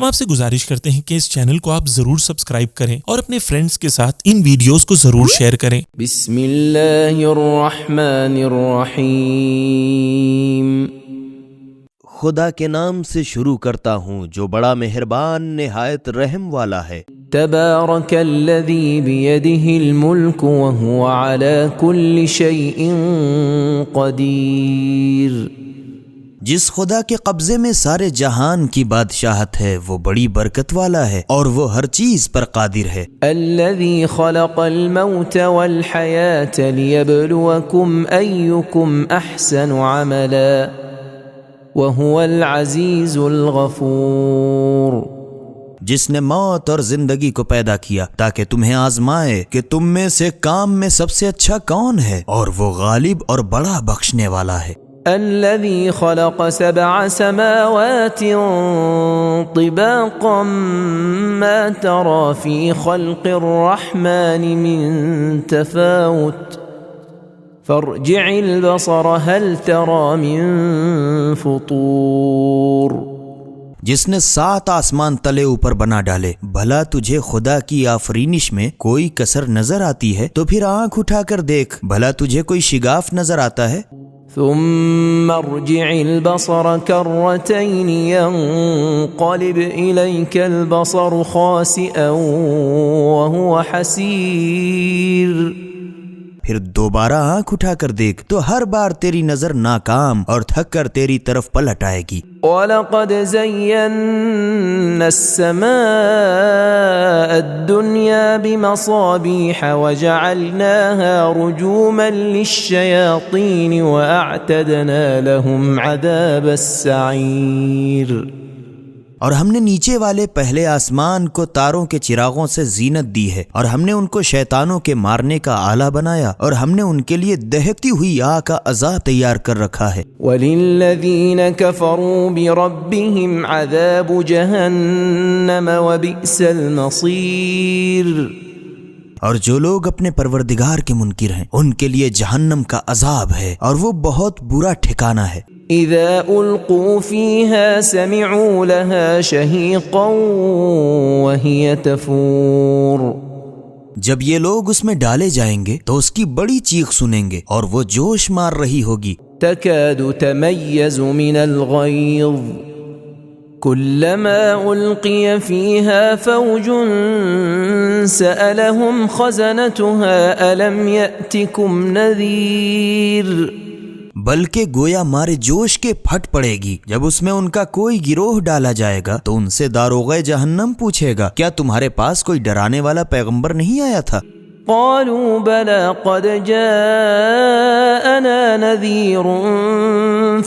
ہم آپ سے گزارش کرتے ہیں کہ اس چینل کو آپ ضرور سبسکرائب کریں اور اپنے فرینڈز کے ساتھ ان ویڈیوز کو ضرور شیئر کریں۔ بسم اللہ الرحمن الرحیم۔ خدا کے نام سے شروع کرتا ہوں جو بڑا مہربان نہایت رحم والا ہے۔ تبارک الذی بیدہ الملک وہو علی کل شیء قدیر۔ جس خدا کے قبضے میں سارے جہان کی بادشاہت ہے وہ بڑی برکت والا ہے اور وہ ہر چیز پر قادر ہے۔ الذی خلق الموت والحیاة لیبلوکم ایکم احسن عملا وهو العزیز الغفور۔ جس نے موت اور زندگی کو پیدا کیا تاکہ تمہیں آزمائے کہ تم میں سے کام میں سب سے اچھا کون ہے، اور وہ غالب اور بڑا بخشنے والا ہے۔ الذي خلق 7 سماوات طباقا ما ترى في خلق الرحمن من تفاوت فارجع البصر هل ترى من فطور۔ جس نے 7 آسمان تلے اوپر بنا ڈالے، بھلا تجھے خدا کی آفرینش میں کوئی کسر نظر آتی ہے؟ تو پھر آنکھ اٹھا کر دیکھ، بھلا تجھے کوئی شگاف نظر آتا ہے؟ ثم ارجع البصر كرتين ينقلب إليك البصر خاسئا وهو حسير۔ پھر دوبارہ آنکھ اٹھا کر دیکھ تو ہر بار تیری نظر ناکام اور تھک کر تیری طرف پلٹ آئے گی۔ وَلَقَدْ زَيَّنَّا السَّمَاءَ الدُّنْيَا بِمَصَابِيحَ وَجَعَلْنَاهَا رُجُومًا لِلشَّيَاطِينِ وَأَعْتَدْنَا لَهُمْ عَذَابَ السَّعِيرِ۔ اور ہم نے نیچے والے پہلے آسمان کو تاروں کے چراغوں سے زینت دی ہے، اور ہم نے ان کو شیطانوں کے مارنے کا آلہ بنایا، اور ہم نے ان کے لیے دہتی ہوئی آگ کا عذاب تیار کر رکھا ہے۔ وَلِلَّذِينَ كَفَرُوا بِرَبِّهِمْ عَذَابُ جَهَنَّمَ وَبِئْسَ الْمَصِيرُ۔ اور جو لوگ اپنے پروردگار کے منکر ہیں ان کے لیے جہنم کا عذاب ہے، اور وہ بہت برا ٹھکانہ ہے۔ اذا القوا فيها سمعوا لها شهيقا وهي تفور۔ جب یہ لوگ اس میں ڈالے جائیں گے تو اس کی بڑی چیخ سنیں گے اور وہ جوش مار رہی ہوگی۔ تكاد تميز من الغيظ كلما ألقي فيها فوج سألهم خزنتها ألم يأتكم نذير۔ بلکہ گویا مارے جوش کے پھٹ پڑے گی جب اس میں ان کا کوئی گروہ ڈالا جائے گا تو ان سے داروغہ جہنم پوچھے گا کیا تمہارے پاس کوئی ڈرانے والا پیغمبر نہیں آیا تھا؟ قالوا بلى قد جاءنا نذير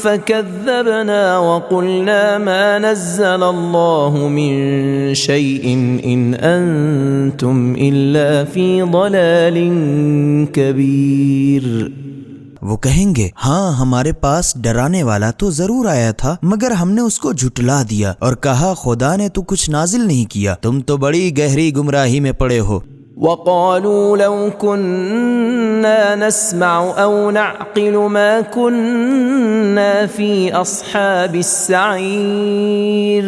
فكذبنا وقلنا ما نزل الله من شيء إن أنتم إلا في ضلال كبير۔ وہ کہیں گے ہاں ہمارے پاس ڈرانے والا تو ضرور آیا تھا مگر ہم نے اس کو جھٹلا دیا اور کہا خدا نے تو کچھ نازل نہیں کیا، تم تو بڑی گہری گمراہی میں پڑے ہو۔ وقالوا لو كنا نسمع او نعقل ما كنا في اصحاب السعير۔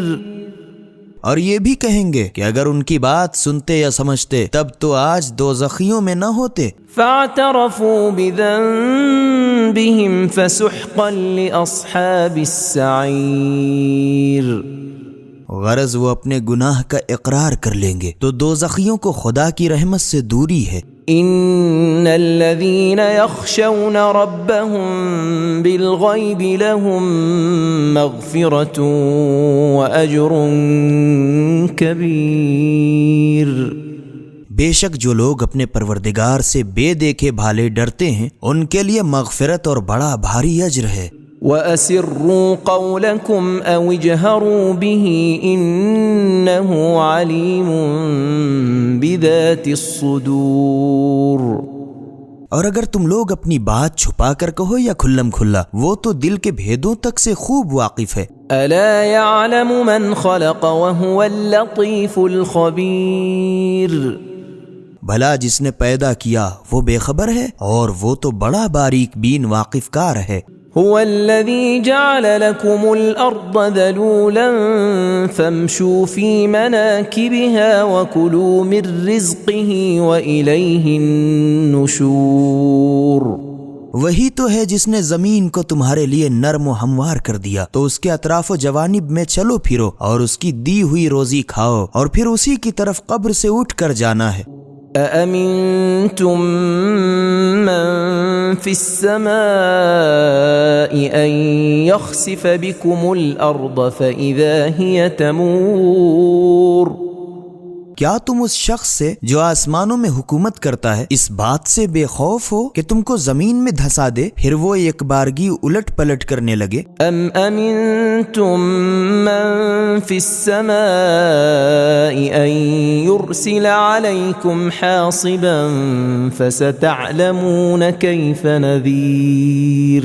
اور یہ بھی کہیں گے کہ اگر ان کی بات سنتے یا سمجھتے تب تو آج دوزخیوں میں نہ ہوتے۔ فاعترفوا بذنبهم فسحقا لاصحاب السعير۔ غرض وہ اپنے گناہ کا اقرار کر لیں گے تو دوزخیوں کو خدا کی رحمت سے دوری ہے۔ ان الذين يخشون ربهم بالغيب لهم مغفرة واجر كبير۔ بے شک جو لوگ اپنے پروردگار سے بے دیکھے بھالے ڈرتے ہیں ان کے لیے مغفرت اور بڑا بھاری اجر ہے۔ وَأَسِرُّوا قَوْلَكُمْ أَوْ اجْهَرُوا بِهِ إِنَّهُ عَلِيمٌ بِذَاتِ الصُّدُورِ۔ اور اگر تم لوگ اپنی بات چھپا کر کہو یا کھلم کھلا، وہ تو دل کے بھیدوں تک سے خوب واقف ہے۔ أَلَا يَعْلَمُ مَنْ خَلَقَ وَهُوَ اللَّطِيفُ الْخَبِيرُ۔ بھلا جس نے پیدا کیا وہ بے خبر ہے اور وہ تو بڑا باریک بین واقف کار ہے۔ هو الذي جعل لكم الأرض ذلولا فامشوا في مناكبها وكلوا من رزقه وإليه النشور۔ وہی تو ہے جس نے زمین کو تمہارے لیے نرم و ہموار کر دیا، تو اس کے اطراف و جوانب میں چلو پھرو اور اس کی دی ہوئی روزی کھاؤ، اور پھر اسی کی طرف قبر سے اٹھ کر جانا ہے۔ أأمنتم من في السماء أن يخسف بكم الأرض فإذا هي تمور۔ کیا تم اس شخص سے جو آسمانوں میں حکومت کرتا ہے اس بات سے بے خوف ہو کہ تم کو زمین میں دھسا دے پھر وہ ایک بارگی الٹ پلٹ کرنے لگے؟ ام امنتم من في السماء ان يرسل عليكم حاصبا فستعلمون كيف نذير۔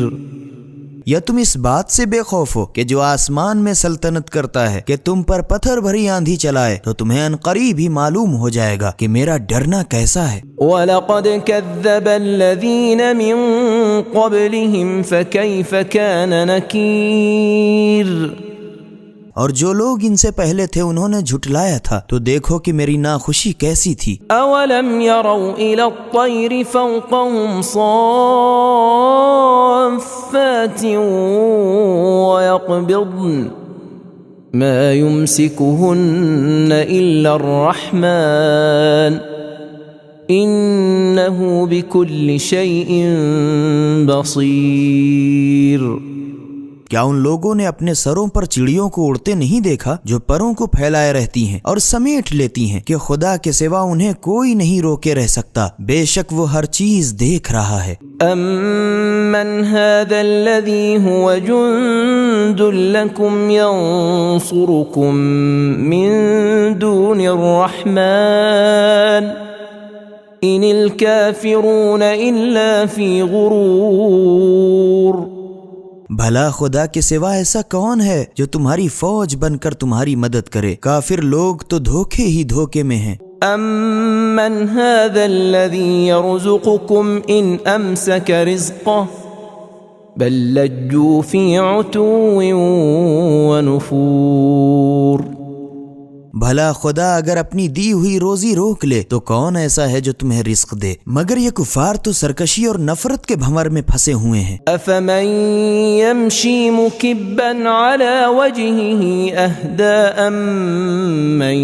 یا تم اس بات سے بے خوف ہو کہ جو آسمان میں سلطنت کرتا ہے کہ تم پر پتھر بھری آندھی چلائے، تو تمہیں عنقریب ہی معلوم ہو جائے گا کہ میرا ڈرنا کیسا ہے۔ وَلَقَدْ كَذَّبَ الَّذِينَ مِن قَبْلِهِمْ فَكَيْفَ كَانَ نَكِيرٌ۔ اور جو لوگ ان سے پہلے تھے انہوں نے جھٹلایا تھا، تو دیکھو کہ میری ناخوشی کیسی تھی۔ أَوَلَمْ يَرَوْا إِلَى الطَّيْرِ فَوْقَهُمْ صَافَّاتٍ وَيَقْبِضْنَ مَا يُمْسِكُهُنَّ إِلَّا الرَّحْمَنُ إِنَّهُ بِكُلِّ شَيْءٍ بَصِيرٌ۔ کیا ان لوگوں نے اپنے سروں پر چڑیوں کو اڑتے نہیں دیکھا جو پروں کو پھیلائے رہتی ہیں اور سمیٹ لیتی ہیں کہ خدا کے سوا انہیں کوئی نہیں روکے رہ سکتا، بے شک وہ ہر چیز دیکھ رہا ہے۔ أَمَّنْ هَذَا الَّذِي هُوَ جُنْدٌ لَكُمْ يَنْصُرُكُمْ مِنْ دُونِ الرَّحْمَنِ إِنِ الْكَافِرُونَ إِلَّا فِي غُرُورٍ۔ بھلا خدا کے سوا ایسا کون ہے جو تمہاری فوج بن کر تمہاری مدد کرے؟ کافر لوگ تو دھوکے ہی دھوکے میں ہیں۔ أَمَّنْ هَذَا الَّذِي يَرْزُقُكُمْ إِنْ أَمْسَكَ رِزْقَهُ بَلْ لَجُّوا فِي عُتُوٍّ وَنُفُورٍ۔ بھلا خدا اگر اپنی دی ہوئی روزی روک لے تو کون ایسا ہے جو تمہیں رزق دے؟ مگر یہ کفار تو سرکشی اور نفرت کے بھنور میں پھنسے ہوئے ہیں۔ أَفَمَن يَمْشِي مُكِبًّا عَلَى وَجْهِهِ أَهْدَىٰ أَمَّن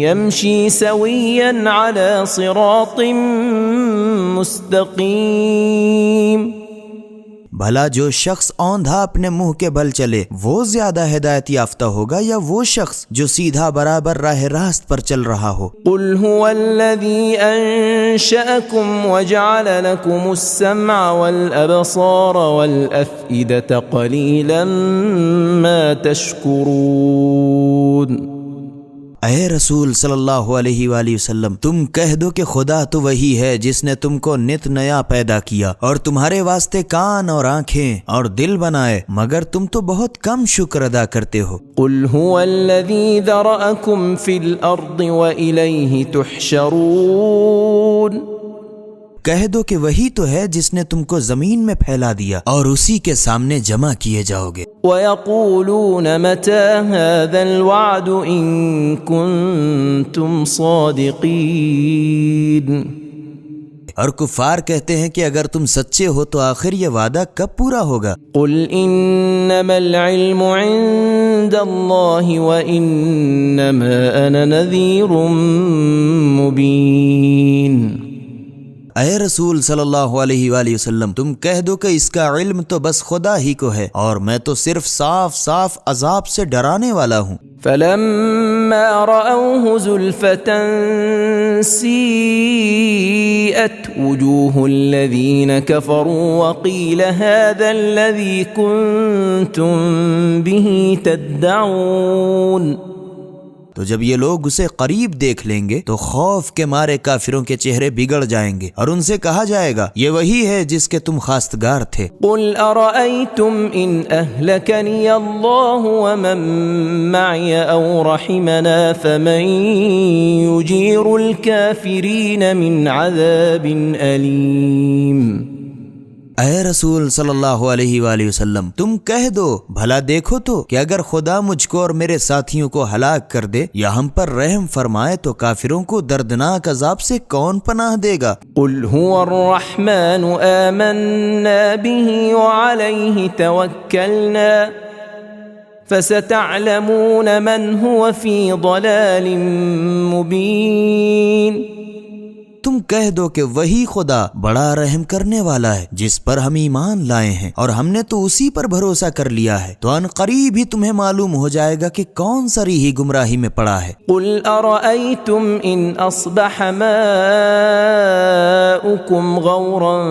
يَمْشِي سَوِيًّا عَلَى صِرَاطٍ مُسْتَقِيمٍ۔ بھلا جو شخص اوندھا اپنے منہ کے بل چلے وہ زیادہ ہدایت یافتہ ہوگا یا وہ شخص جو سیدھا برابر راہ راست پر چل رہا ہو؟ قل هو الذي أنشأكم وجعل لكم السمع والأبصار والأفئدة قليلا ما تشكرون۔ اے رسول صلی اللہ علیہ وآلہ وسلم، تم کہہ دو کہ خدا تو وہی ہے جس نے تم کو نت نیا پیدا کیا اور تمہارے واسطے کان اور آنکھیں اور دل بنائے، مگر تم تو بہت کم شکر ادا کرتے ہو۔ قل هو الذي ذرأكم في الأرض وإليه تحشرون۔ کہہ دو کہ وہی تو ہے جس نے تم کو زمین میں پھیلا دیا اور اسی کے سامنے جمع کیے جاؤ گے۔ وَيَقُولُونَ مَتَى هَذَا الْوَعْدُ إِن كُنتُمْ صَادِقِينَ۔ اور کفار کہتے ہیں کہ اگر تم سچے ہو تو آخر یہ وعدہ کب پورا ہوگا؟ قُلْ إِنَّمَا الْعِلْمُ عِندَ اللَّهِ وَإِنَّمَا أَنَا نَذِيرٌ مُبِينٌ۔ اے رسول صلی اللہ علیہ وآلہ وسلم، تم کہہ دو کہ اس کا علم تو بس خدا ہی کو ہے اور میں تو صرف صاف صاف عذاب سے ڈرانے والا ہوں۔ فَلَمَّا رَأَوْهُ زُلْفَةً سِيئَتْ وُجُوهُ الَّذِينَ كَفَرُوا وَقِيلَ هَذَا الَّذِي كُنتُم بِهِ تَدَّعُونَ۔ تو جب یہ لوگ اسے قریب دیکھ لیں گے تو خوف کے مارے کافروں کے چہرے بگڑ جائیں گے اور ان سے کہا جائے گا یہ وہی ہے جس کے تم خواستگار تھے۔ قل أرأيتم إن أهلكني الله ومن معي أو رحمنا فمن يجير الكافرين من عذاب أليم۔ اے رسول صلی اللہ علیہ وآلہ وسلم تم کہہ دو بھلا دیکھو تو کہ اگر خدا مجھ کو اور میرے ساتھیوں کو ہلاک کر دے یا ہم پر رحم فرمائے تو کافروں کو دردناک عذاب سے کون پناہ دے گا؟ قل هو الرحمن آمنا به وعليه توكلنا فستعلمون من هو في ضلال مبين۔ تم کہہ دو کہ وہی خدا بڑا رحم کرنے والا ہے جس پر ہم ایمان لائے ہیں اور ہم نے تو اسی پر بھروسہ کر لیا ہے، تو ان قریب ہی تمہیں معلوم ہو جائے گا کہ کون سری ہی گمراہی میں پڑا ہے۔ قل ارأيتم ان اصبح ماؤكم غورا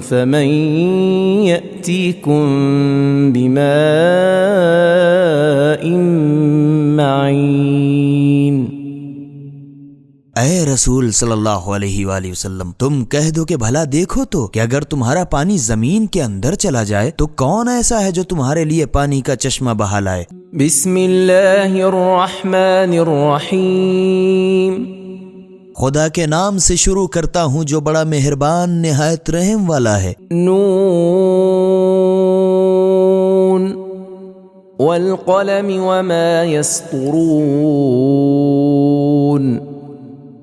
فمن يأتيكم بماء معين۔ اے رسول صلی اللہ علیہ وآلہ وسلم تم کہہ دو کہ بھلا دیکھو تو کہ اگر تمہارا پانی زمین کے اندر چلا جائے تو کون ایسا ہے جو تمہارے لیے پانی کا چشمہ بہا لائے؟ بسم اللہ الرحمن الرحیم۔ خدا کے نام سے شروع کرتا ہوں جو بڑا مہربان نہایت رحم والا ہے۔ نون والقلم وما يسطرون۔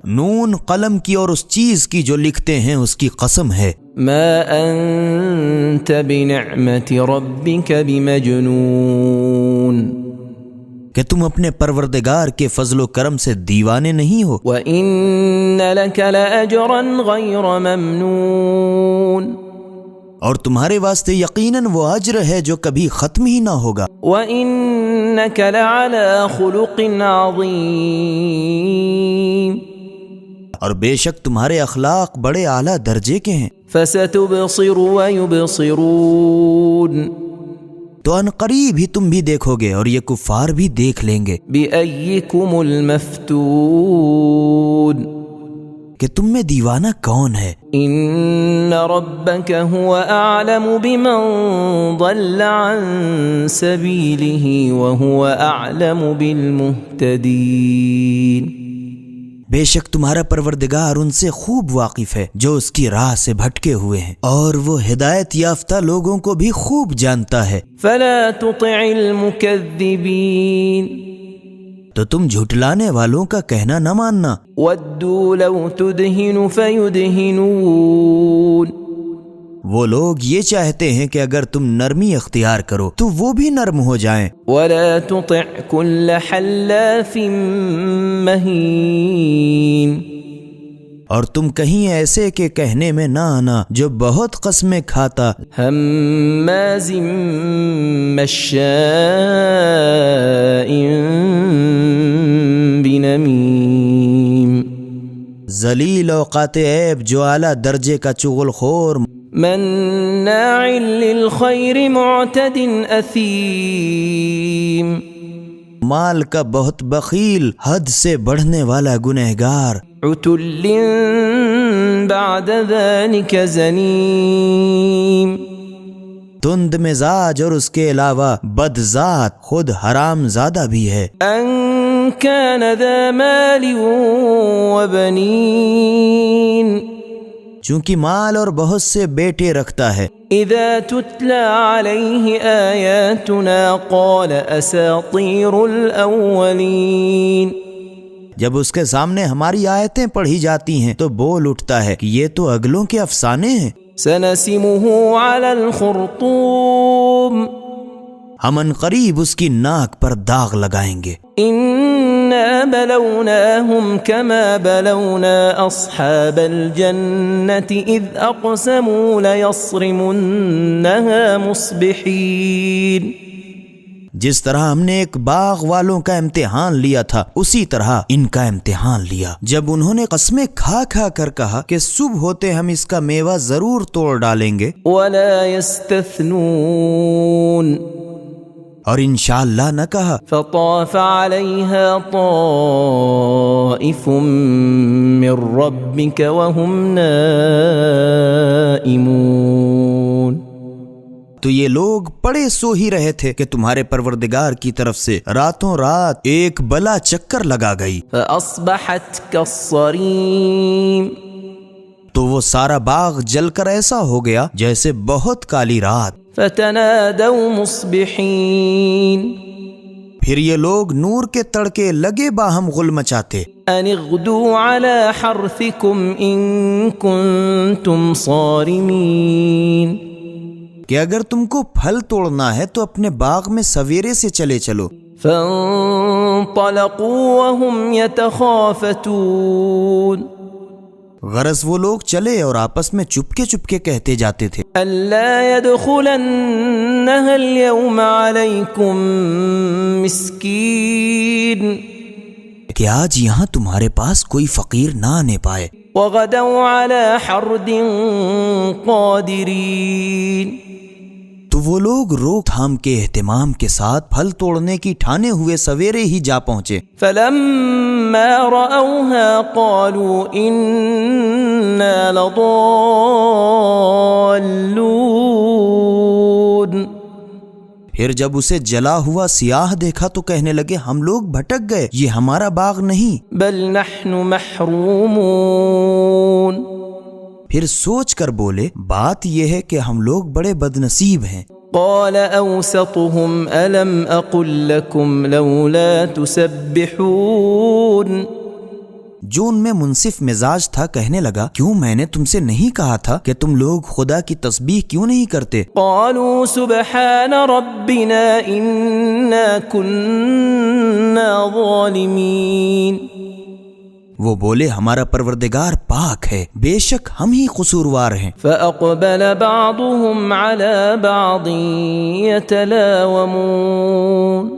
نون قلم کی اور اس چیز کی جو لکھتے ہیں اس کی قسم ہے۔ ما انت بنعمت ربک بمجنون۔ کہ تم اپنے پروردگار کے فضل و کرم سے دیوانے نہیں ہو۔ وَإِنَّ لَكَ لَأَجْرًا غَيْرَ مَمْنُونَ۔ اور تمہارے واسطے یقیناً وہ اجر ہے جو کبھی ختم ہی نہ ہوگا۔ وَإِنَّكَ لَعَلَى خُلُقٍ عَظِيمٍ۔ اور بے شک تمہارے اخلاق بڑے اعلیٰ درجے کے ہیں۔ فَسَتُبْصِرُ وَيُبْصِرُونَ۔ تو ان قریب ہی تم بھی دیکھو گے اور یہ کفار بھی دیکھ لیں گے۔ بِأَيِّكُمُ الْمَفْتُونَ۔ کہ تم میں دیوانہ کون ہے؟ إِنَّ رَبَّكَ هُوَ أَعْلَمُ بِمَنْ ضَلَّ عَنْ سَبِيلِهِ وَهُوَ أَعْلَمُ بِالْمُهْتَدِينَ۔ بے شک تمہارا پروردگار ان سے خوب واقف ہے جو اس کی راہ سے بھٹکے ہوئے ہیں، اور وہ ہدایت یافتہ لوگوں کو بھی خوب جانتا ہے۔ فَلَا تُطِعِ الْمُكَذِّبِينَ۔ تو تم جھٹلانے والوں کا کہنا نہ ماننا۔ وَدُّوا لَوْ تُدْهِنُ فَيُدْهِنُونَ۔ وہ لوگ یہ چاہتے ہیں کہ اگر تم نرمی اختیار کرو تو وہ بھی نرم ہو جائیں۔ وَلَا تُطِعْ كُلَّ حَلَّافٍ مَّهِينٍ۔ اور تم کہیں ایسے کے کہنے میں نہ آنا جو بہت قسمیں کھاتا، ہمازٍ مشاء بنمیم۔ ذلیل و قاطع عیب جو اعلیٰ درجے کا چغل خور، مناع للخیر معتد اثیم۔ مال کا بہت بخیل، حد سے بڑھنے والا گنہگار، عتل بعد ذلك زنیم۔ تند مزاج اور اس کے علاوہ بد ذات، خود حرام زادہ بھی ہے۔ ان كان ذا مال وبنین۔ چونکہ مال اور بہت سے بیٹے رکھتا ہے۔ اذا تتلى عليه آیاتنا قال اساطیر الاولین۔ جب اس کے سامنے ہماری آیتیں پڑھی جاتی ہیں تو بول اٹھتا ہے کہ یہ تو اگلوں کے افسانے ہیں۔ سنسمه على الخرطوم۔ ہم ان قریب اس کی ناک پر داغ لگائیں گے۔ انا بلوناهم كما بلونا اصحاب الجنة اذ اقسموا ليصرمنها مصبحين۔ جس طرح ہم نے ایک باغ والوں کا امتحان لیا تھا اسی طرح ان کا امتحان لیا، جب انہوں نے قسمیں کھا کھا کر کہا کہ صبح ہوتے ہم اس کا میوہ ضرور توڑ ڈالیں گے۔ ولا يستثنون۔ اور انشاءاللہ نہ کہا۔ فطاف عليها طائف من ربك وهم نائمون۔ تو یہ لوگ پڑے سو ہی رہے تھے کہ تمہارے پروردگار کی طرف سے راتوں رات ایک بلا چکر لگا گئی۔ فأصبحت كالصريم۔ تو وہ سارا باغ جل کر ایسا ہو گیا جیسے بہت کالی رات۔ فتنادوا مصبحين پھر یہ لوگ نور کے تڑکے لگے باہم غل مچاتے، ان اغدوا على حرثكم ان كنتم صارمين، کہ اگر تم کو پھل توڑنا ہے تو اپنے باغ میں سویرے سے چلے چلو۔ فانطلقوا وهم يتخافتون، غرض وہ لوگ چلے اور آپس میں چپکے چپکے کہتے جاتے تھے، ألا يدخلنها اليوم عليكم مسكين، کہ آج یہاں تمہارے پاس کوئی فقیر نہ آنے پائے۔ وغدوا على حرد قادرين، تو وہ لوگ روک تھام کے اہتمام کے ساتھ پھل توڑنے کی ٹھانے ہوئے سویرے ہی جا پہنچے۔ فلما رأوها قالوا إنا لضالون، پھر جب اسے جلا ہوا سیاہ دیکھا تو کہنے لگے ہم لوگ بھٹک گئے، یہ ہمارا باغ نہیں۔ بل نحن محرومون، پھر سوچ کر بولے بات یہ ہے کہ ہم لوگ بڑے بدنصیب ہیں۔ قال أوسطهم ألم أقل لكم لولا تسبحون، جو ان میں منصف مزاج تھا کہنے لگا کیوں میں نے تم سے نہیں کہا تھا کہ تم لوگ خدا کی تسبیح کیوں نہیں کرتے؟ قالوا سبحان ربنا إنا كنا ظالمين، وہ بولے ہمارا پروردگار پاک ہے، بے شک ہم ہی قصوروار ہیں۔ فأقبل بعضهم على بعض يتلاومون،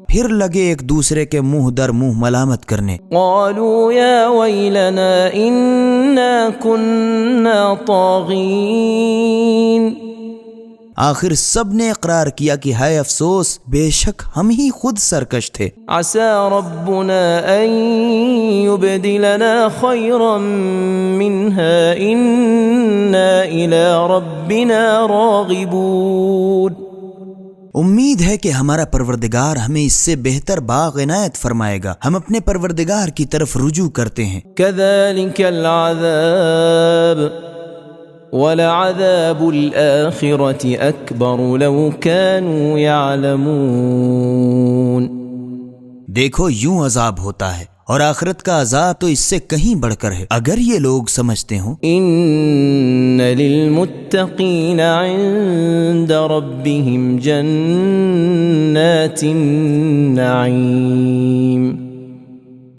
پھر لگے ایک دوسرے کے منہ در منہ ملامت کرنے۔ قالوا يا ويلنا إنا كنا طاغين، آخر سب نے اقرار کیا کہ ہائے افسوس، بے شک ہم ہی خود سرکش تھے۔ عسى ربنا أن يبدلنا خيرا منها إنا إلى ربنا راغبون، امید ہے کہ ہمارا پروردگار ہمیں اس سے بہتر باغ عنایت فرمائے گا، ہم اپنے پروردگار کی طرف رجوع کرتے ہیں۔ كذلك العذاب وَلَعَذَابُ الْآخِرَةِ أَكْبَرُ لَوْ كَانُوا يَعْلَمُونَ، دیکھو یوں عذاب ہوتا ہے اور آخرت کا عذاب تو اس سے کہیں بڑھ کر ہے اگر یہ لوگ سمجھتے ہوں۔ إِنَّ لِلْمُتَّقِينَ عِندَ رَبِّهِمْ جَنَّاتِ النَّعِيمِ،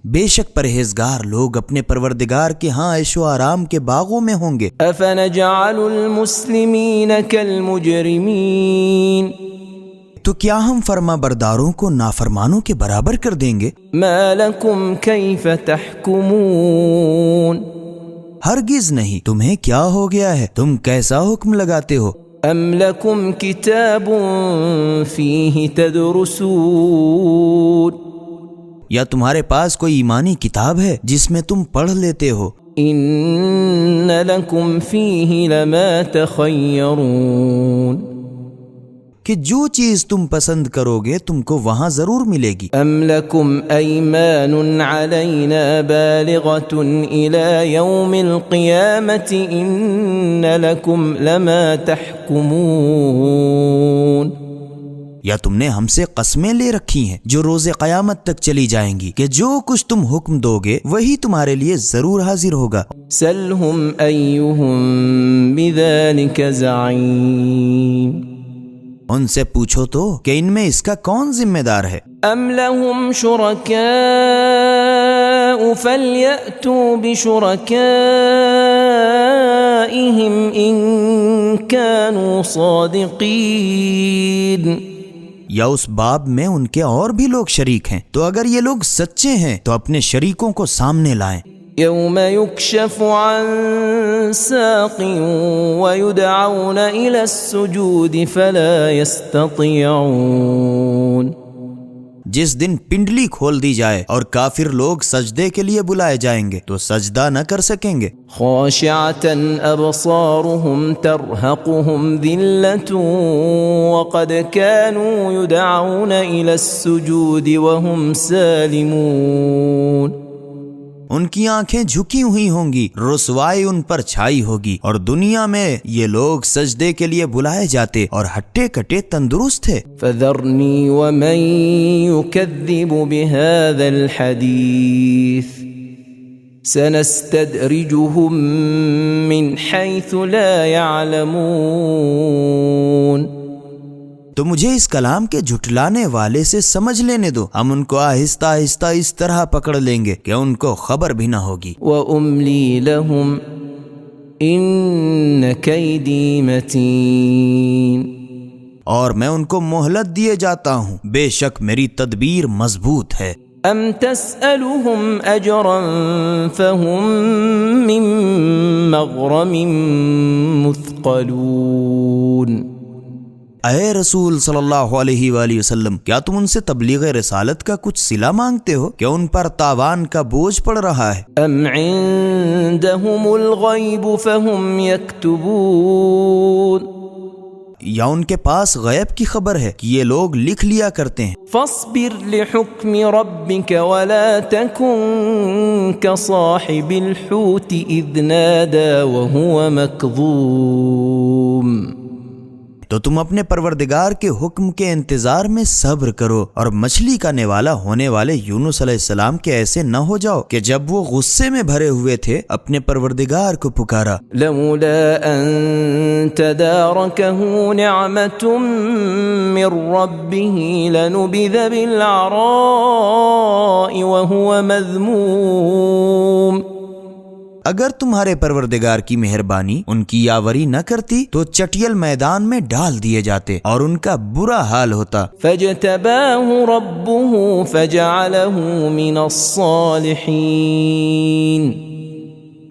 بے شک پرہیزگار لوگ اپنے پروردگار کے ہاں عیش و آرام کے باغوں میں ہوں گے۔ أَفَنَجْعَلُ الْمُسْلِمِينَ كَالْمُجْرِمِينَ، تو کیا ہم فرما برداروں کو نافرمانوں کے برابر کر دیں گے؟ مَا لَكُمْ كَيْفَ تَحْكُمُونَ، ہرگز نہیں، تمہیں کیا ہو گیا ہے، تم کیسا حکم لگاتے ہو؟ أَمْ لَكُمْ كِتَابٌ فِيهِ تَدْرُسُونَ، یا تمہارے پاس کوئی ایمانی کتاب ہے جس میں تم پڑھ لیتے ہو؟ إِنَّ لَكُمْ فِيهِ لَمَا تَخَيَّرُونَ، کہ جو چیز تم پسند کرو گے تم کو وہاں ضرور ملے گی۔ أَمْ لَكُمْ أَيْمَانٌ عَلَيْنَا بَالِغَةٌ إِلَى يَوْمِ الْقِيَامَةِ إِنَّ لَكُمْ لَمَا تَحْكُمُونَ، یا تم نے ہم سے قسمیں لے رکھی ہیں جو روز قیامت تک چلی جائیں گی کہ جو کچھ تم حکم دو گے وہی تمہارے لیے ضرور حاضر ہوگا۔ سَلْهُمْ أَيُّهُمْ بِذَلِكَ زَعِيمٌ، ان سے پوچھو تو کہ ان میں اس کا کون ذمہ دار ہے؟ أَمْ لَهُمْ شُرَكَاءُ فَلْيَأْتُوا بِشُرَكَائِهِمْ إِن كَانُوا صَادِقِينَ، یا اس باب میں ان کے اور بھی لوگ شریک ہیں تو اگر یہ لوگ سچے ہیں تو اپنے شریکوں کو سامنے لائیں۔ يوم يكشف عن ساق ويدعون إلى السجود فلا يستطيعون، جس دن پنڈلی کھول دی جائے اور کافر لوگ سجدے کے لیے بلائے جائیں گے تو سجدہ نہ کر سکیں گے۔ خاشعة أبصارهم ترهقهم ذلة وقد كانوا يدعون إلى السجود وهم سالمون، ان کی آنکھیں جھکی ہوئی ہوں گی، رسوائی ان پر چھائی ہوگی، اور دنیا میں یہ لوگ سجدے کے لیے بلائے جاتے اور ہٹے کٹے تندرست تھے۔ فذرنی ومن يكذب بهذا الحديث سنستدرجهم من حيث لا يعلمون۔ تو مجھے اس کلام کے جھٹلانے والے سے سمجھ لینے دو، ہم ان کو آہستہ آہستہ اس طرح پکڑ لیں گے کہ ان کو خبر بھی نہ ہوگی۔ وَأُمْلِي لَهُمْ إِنَّ كَيْدِي مَتِينٌ۔ اور میں ان کو مہلت دیے جاتا ہوں، بے شک میری تدبیر مضبوط ہے۔ أَمْ تَسْأَلُهُمْ أَجْرًا فَهُمْ مِنْ مَغْرَمٍ مُثْقَلُونَ۔ اے رسول صلی اللہ علیہ وآلہ وسلم، کیا تم ان سے تبلیغ رسالت کا کچھ صلہ مانگتے ہو کہ ان پر تاوان کا بوجھ پڑ رہا ہے؟ أَمْ عِندَهُمُ الْغَيْبُ فَهُمْ يَكْتُبُونَ۔ یا ان کے پاس غیب کی خبر ہے کہ یہ لوگ لکھ لیا کرتے ہیں۔ فاصبر لحكم ربك ولا تكن كصاحب الحوت إذ نادى وهو مكظوم۔ تو تم اپنے پروردگار کے حکم کے انتظار میں صبر کرو، اور مچھلی کا نوالا ہونے والے یونس علیہ السلام کے ایسے نہ ہو جاؤ کہ جب وہ غصے میں بھرے ہوئے تھے اپنے پروردگار کو پکارا۔ لولا ان تداركه نعمة من ربه لنبذ بالعراء وهو مذموم۔ اگر تمہارے پروردگار کی مہربانی ان کی یاوری نہ کرتی تو چٹیل میدان میں ڈال دیے جاتے اور ان کا برا حال ہوتا۔ فاجتباه ربه فجعله من الصالحين۔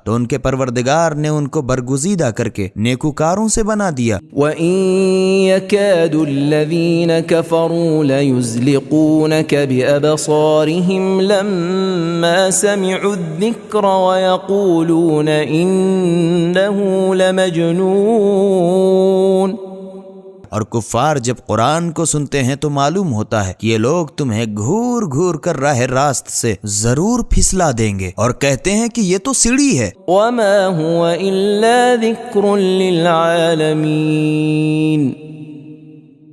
تو ان کے پروردگار نے ان کو برگزیدہ کر کے نیکوکاروں سے بنا دیا۔ وَإِن يَكَادُ الَّذِينَ كَفَرُوا لَيُزْلِقُونَكَ بِأَبْصَارِهِمْ لَمَّا سَمِعُوا الذِّكْرَ وَيَقُولُونَ إِنَّهُ لَمَجْنُونٌ۔ اور کفار جب قرآن کو سنتے ہیں تو معلوم ہوتا ہے کہ یہ لوگ تمہیں گھور گھور کر راہ راست سے ضرور پھسلا دیں گے، اور کہتے ہیں کہ یہ تو سیڑھی ہے۔ وَمَا هُوَ إِلَّا ذِكْرٌ لِّلْعَالَمِينَ۔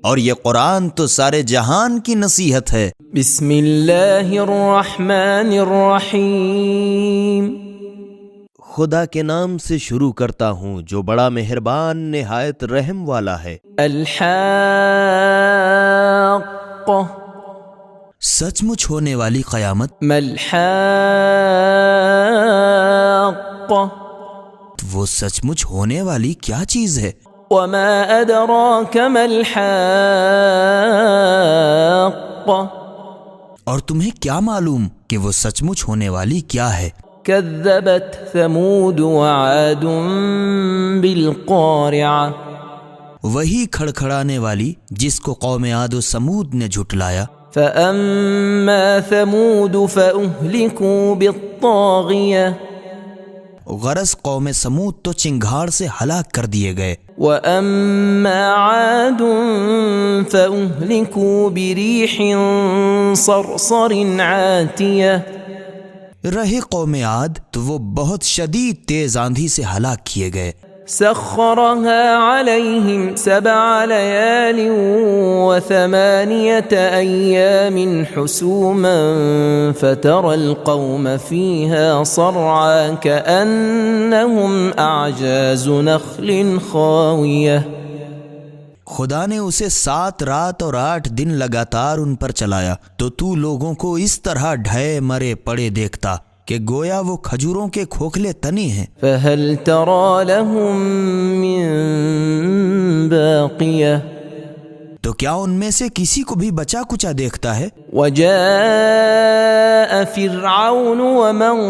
اور یہ قرآن تو سارے جہان کی نصیحت ہے۔ بسم اللہ الرحمن الرحیم۔ خدا کے نام سے شروع کرتا ہوں جو بڑا مہربان نہایت رحم والا ہے۔ الحاقہ، سچ مچ ہونے والی قیامت۔ ما الحاقہ، وہ سچ مچ ہونے والی کیا چیز ہے؟ وما ادراک ما الحاقہ، اور تمہیں کیا معلوم کہ وہ سچ مچ ہونے والی کیا ہے؟ کذبت ثمود وعاد بالقارعہ، وہی کھڑکھڑانے والی جس کو قوم عاد و سمود نے جھٹلایا۔ فأما ثمود فأهلكوا بالطاغیہ، غرض قوم سمود تو چنگھاڑ سے ہلاک کر دیے گئے۔ وأما عاد فأهلكوا بريح صرصر عاتیہ، رہے قوم عاد تو وہ بہت شدید تیز آندھی سے ہلاک کیے گئے۔ سخرها عليهم 7 ليال و8 أيام حسوما فترى القوم فيها صرعا كأنهم أعجاز نخل خاوية۔ خدا نے اسے 7 رات اور 8 دن لگاتار ان پر چلایا تو تو لوگوں کو اس طرح ڈھے مرے پڑے دیکھتا کہ گویا وہ کھجوروں کے کھوکھلے تنے ہیں۔ فهل ترى لهم من باقية، تو کیا ان میں سے کسی کو بھی بچا کچا دیکھتا ہے؟ وجاء فرعون ومن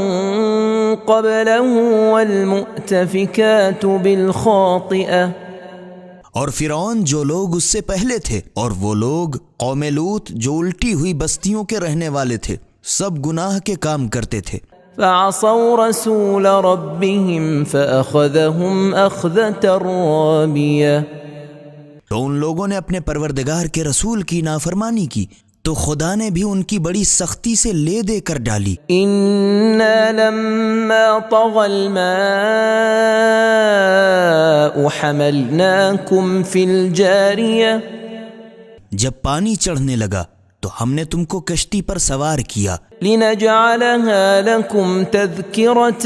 قبله والمؤتفكات بالخاطئة، اور فرعون جو لوگ اس سے پہلے تھے اور وہ لوگ قوم لوط جو الٹی ہوئی بستیوں کے رہنے والے تھے سب گناہ کے کام کرتے تھے۔ فعصوا رسول ربهم فأخذهم أخذة رابية، تو ان لوگوں نے اپنے پروردگار کے رسول کی نافرمانی کی تو خدا نے بھی ان کی بڑی سختی سے لے دے کر ڈالی. إنا لما طغى الماء حملناكم في الجارية جب پانی چڑھنے لگا تو ہم نے تم کو کشتی پر سوار کیا. لنجعلها لكم تذكرة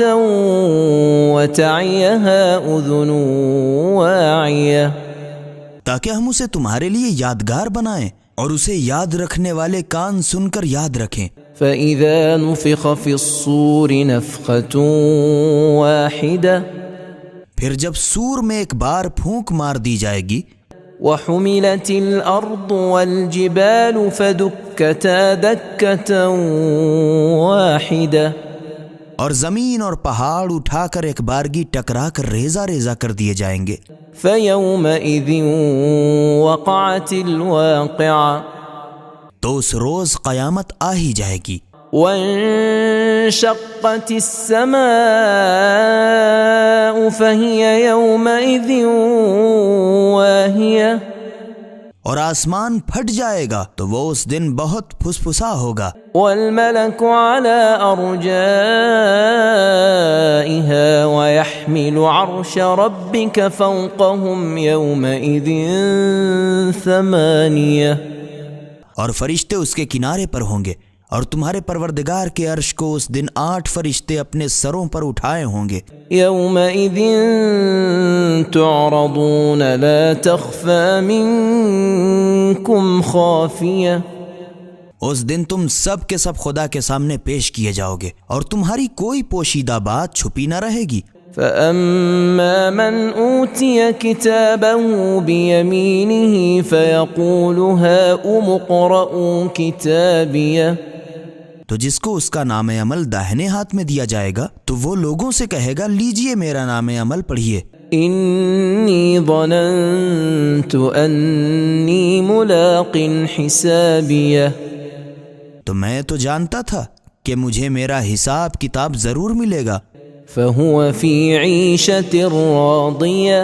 وتعيها أذن واعية تاکہ ہم اسے تمہارے لیے یادگار بنائیں اور اسے یاد رکھنے والے کان سن کر یاد رکھیں. فإذا نفخ في الصور نفخة واحدة پھر جب سور میں ایک بار پھونک مار دی جائے گی. وحملت الأرض والجبال فدكتا دكة واحدة اور زمین اور پہاڑ اٹھا کر ایک بارگی ٹکرا کر ریزہ ریزہ کر دیے جائیں گے. فيومئذ وقعت الواقعة تو اس روز قیامت آ ہی جائے گی. وانشقت السماء فهي يومئذ واهية اور آسمان پھٹ جائے گا تو وہ اس دن بہت پھسپھسا ہوگا. والملك على أرجائها ويحمل عرش ربك فوقهم يومئذ ثمانية اور فرشتے اس کے کنارے پر ہوں گے اور تمہارے پروردگار کے عرش کو اس دن 8 فرشتے اپنے سروں پر اٹھائے ہوں گے. يومئذ تعرضون لا تخفى منكم خافية اس دن تم سب کے سب خدا کے سامنے پیش کیے جاؤ گے اور تمہاری کوئی پوشیدہ بات چھپی نہ رہے گی. فأما من أوتي كتابه بيمينه فيقول هاؤم اقرءوا كتابيه تو جس کو اس کا نام عمل داہنے ہاتھ میں دیا جائے گا تو وہ لوگوں سے کہے گا لیجئے میرا نام عمل پڑھیے. إني ظننت أني ملاق حسابيه تو میں تو جانتا تھا کہ مجھے میرا حساب کتاب ضرور ملے گا. فهو في عيشة راضية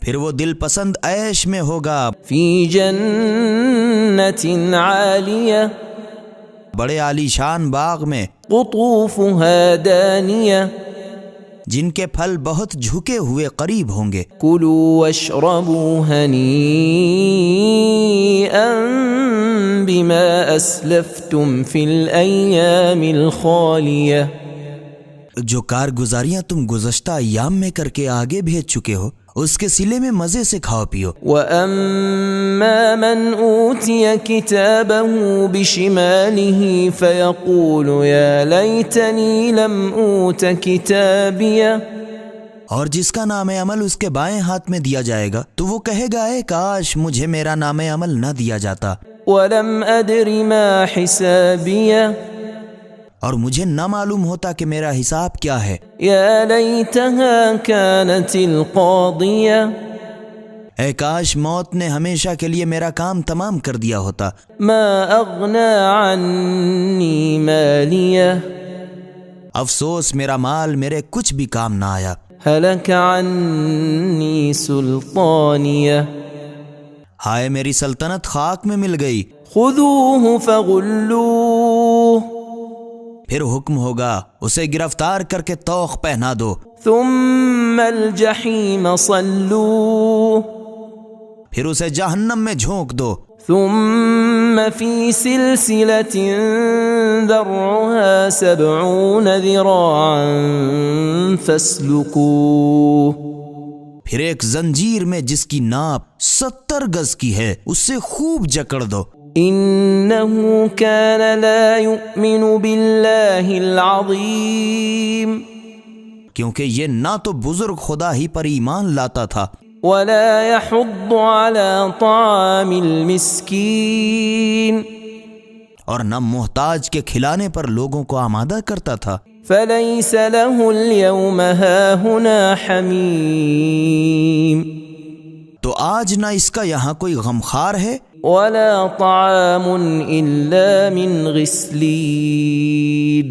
پھر وہ دل پسند عیش میں ہوگا. في جنة عالية بڑے عالی شان باغ میں قطوفها دانية جن کے پھل بہت جھکے ہوئے قریب ہوں گے. كلوا واشربوا هنيئا بما أسلفتم في الأيام الخالية جو کارگزاریاں تم گزشتہ ایام میں کر کے آگے بھیج چکے ہو اس کے صلے میں مزے سے کھاؤ پیو. وَأَمَّا مَنْ أُوتِيَ كِتَابَهُ بِشِمَالِهِ فَيَقُولُ يَا لَيْتَنِي لَمْ أُوتَ كِتَابِيَهْ اور جس کا نام عمل اس کے بائیں ہاتھ میں دیا جائے گا تو وہ کہے گا اے کاش مجھے میرا نام عمل نہ دیا جاتا وَلَمْ أَدْرِ مَا حِسَابِيَهْ اور مجھے نہ معلوم ہوتا کہ میرا حساب کیا ہے. يَا لَيْتَهَا كَانَتِ الْقَاضِيَةَ اے کاش موت نے ہمیشہ کے لیے میرا کام تمام کر دیا ہوتا. مَا أَغْنَى عَنِّي مَالِيَهْ افسوس میرا مال میرے کچھ بھی کام نہ آیا. هَلَكَ عَنِّي سُلْطَانِيَهْ ہائے میری سلطنت خاک میں مل گئی. خُذُوهُ فَغُلُّوهُ پھر حکم ہوگا اسے گرفتار کر کے طوق پہنا دو. ثم الجحیم صلوه پھر اسے جہنم میں جھونک دو. ثم في سلسلة ذرعها 70 ذراعا فاسلكوه پھر ایک زنجیر میں جس کی ناپ 70 گز کی ہے اس سے خوب جکڑ دو. إنه كان لا يؤمن بالله العظيم کیونکہ یہ نہ تو بزرگ خدا ہی پر ایمان لاتا تھا ولا يحض على طعام المسكين اور نہ محتاج کے کھلانے پر لوگوں کو آمادہ کرتا تھا. فليس له اليوم هاهنا حميم تو آج نہ اس کا یہاں کوئی غمخوار ہے ولا طعام إلا من غسلين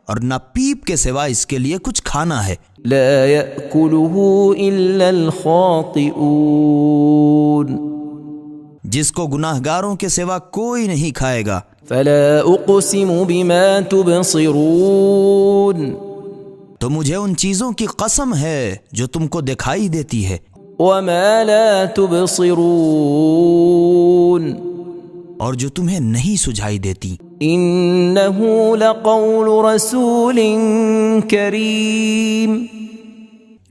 اور نہ پیپ کے سوا اس کے لیے کچھ کھانا ہے. لا يأكله إلا الخاطئون جس کو گناہگاروں کے سوا کوئی نہیں کھائے گا۔ فلا اقسم بما تبصرون تو مجھے ان چیزوں کی قسم ہے جو تم کو دکھائی دیتی ہے، وما لا تبصرون اور جو تمہیں نہیں سجھائی دیتی۔ انه لقول رسول کریم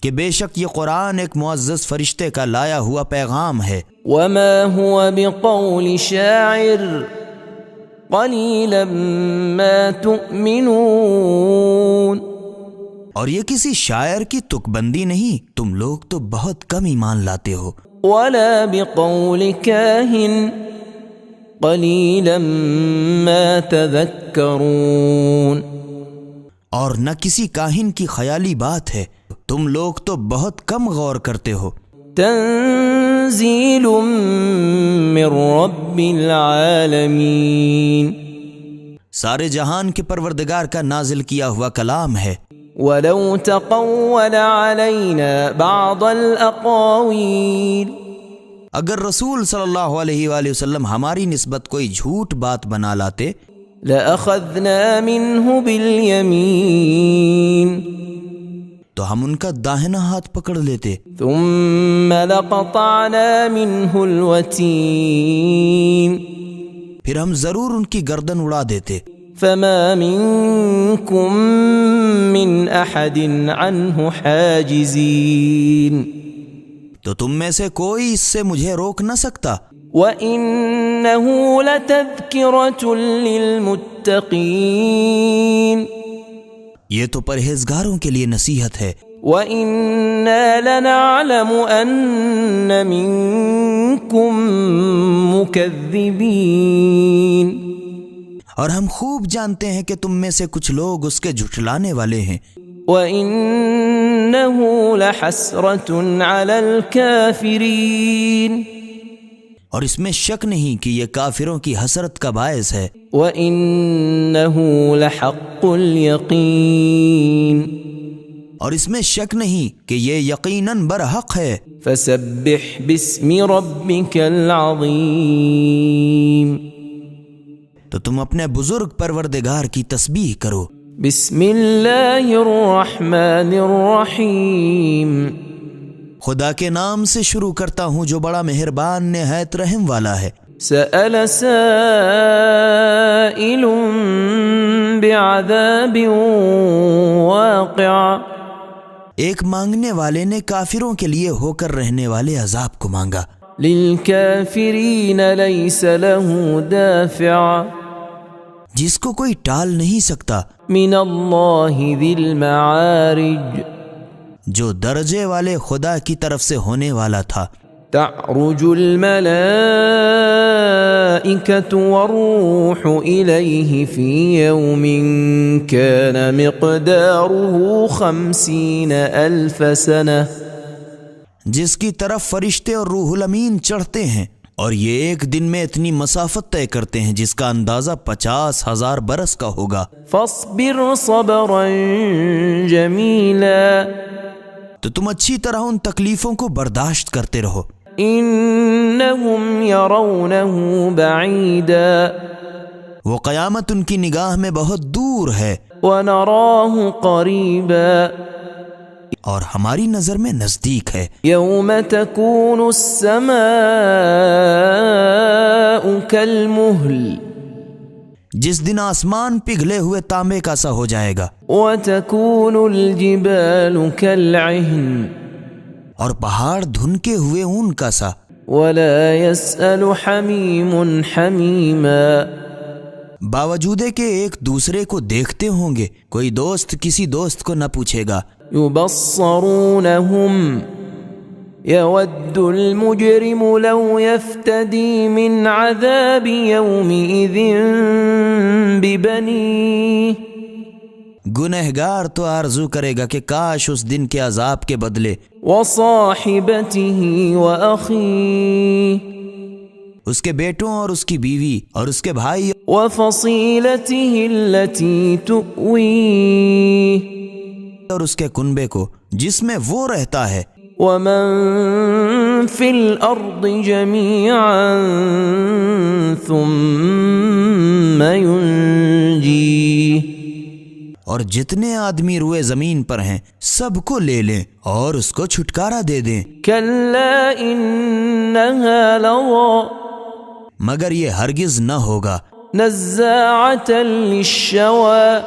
کہ بے شک یہ قرآن ایک معزز فرشتے کا لایا ہوا پیغام ہے۔ وما هو بقول شاعر قلیلا ما تؤمنون اور یہ کسی شاعر کی تک بندی نہیں، تم لوگ تو بہت کم ایمان لاتے ہو۔ ولا بقول کاہن قلیلا ما تذکرون اور نہ کسی کاہن کی خیالی بات ہے، تم لوگ تو بہت کم غور کرتے ہو۔ تنزیل من رب العالمین سارے جہان کے پروردگار کا نازل کیا ہوا کلام ہے۔ ولو تقول علینا بعض الاقاویل اگر رسول صلی اللہ علیہ وآلہ وسلم ہماری نسبت کوئی جھوٹ بات بنا لاتے لأخذنا منه بالیمین تو ہم ان کا داہنا ہاتھ پکڑ لیتے، ثم لقطعنا منه الوتین پھر ہم ضرور ان کی گردن اڑا دیتے۔ فما منکم من احد عنه حاجزین تو تم میں سے کوئی اس سے مجھے روک نہ سکتا۔ وَإِنَّهُ لَتَذْكِرَةٌ لِّلْمُتَّقِينَ یہ تو پرہیزگاروں کے لیے نصیحت ہے۔ وَإِنَّا لَنَعْلَمُ أَنَّ مِنكُم مُكَذِّبِينَ اور ہم خوب جانتے ہیں کہ تم میں سے کچھ لوگ اس کے جھٹلانے والے ہیں۔ وَإِنَّهُ لَحَسْرَةٌ عَلَى الْكَافِرِينَ اور اس میں شک نہیں کہ یہ کافروں کی حسرت کا باعث ہے۔ وَإِنَّهُ لَحَقُّ الْيَقِينِ اور اس میں شک نہیں کہ یہ یقیناً برحق ہے۔ فَسَبِّحْ بِاسْمِ رَبِّكَ الْعَظِيمِ تو تم اپنے بزرگ پروردگار کی تسبیح کرو۔ بسم اللہ الرحمن الرحیم خدا کے نام سے شروع کرتا ہوں جو بڑا مہربان نہایت رحم والا ہے۔ سأل سائل بعذاب واقع ایک مانگنے والے نے کافروں کے لیے ہو کر رہنے والے عذاب کو مانگا۔ للکافرین لیس له دافع جس کو کوئی ٹال نہیں سکتا، من اللہ ذی المعارج جو درجے والے خدا کی طرف سے ہونے والا تھا۔ تعرج الملائکۃ والروح الیہ فی یوم کان مقدارہ 50,000 سنہ جس کی طرف فرشتے اور روح الامین چڑھتے ہیں، اور یہ ایک دن میں اتنی مسافت طے کرتے ہیں جس کا اندازہ 50,000 برس کا ہوگا۔ فاصبر صبرا جمیلا تو تم اچھی طرح ان تکلیفوں کو برداشت کرتے رہو۔ انہم یرونہ بعیدا وہ قیامت ان کی نگاہ میں بہت دور ہے، ونراہ قریبا اور ہماری نظر میں نزدیک ہے۔ یوم تکون السماء کالمہل جس دن آسمان پگھلے ہوئے تانبے کا سا ہو جائے گا، وتکون الجبال کالعہن اور پہاڑ دھنکے ہوئے اون کا سا۔ ولا يسأل حمیم حمیما باوجود کہ ایک دوسرے کو دیکھتے ہوں گے، کوئی دوست کسی دوست کو نہ پوچھے گا۔ یبصرونہم یود المجرم لو یفتدی من عذاب یومئذ ببنیہ گنہگار تو آرزو کرے گا کہ کاش اس دن کے عذاب کے بدلے وصاحبتہ واخیہ اس کے بیٹوں اور اس کی بیوی اور اس کے بھائی وفصیلتہ التی تؤویہ اور اس کے کنبے کو جس میں وہ رہتا ہے۔ ومن في الأرض جميعا ثم ينجيه، اور جتنے آدمی روئے زمین پر ہیں سب کو لے لیں اور اس کو چھٹکارا دے دیں۔ كلا إنها لظى مگر یہ ہرگز نہ ہوگا، نزاعة للشوى،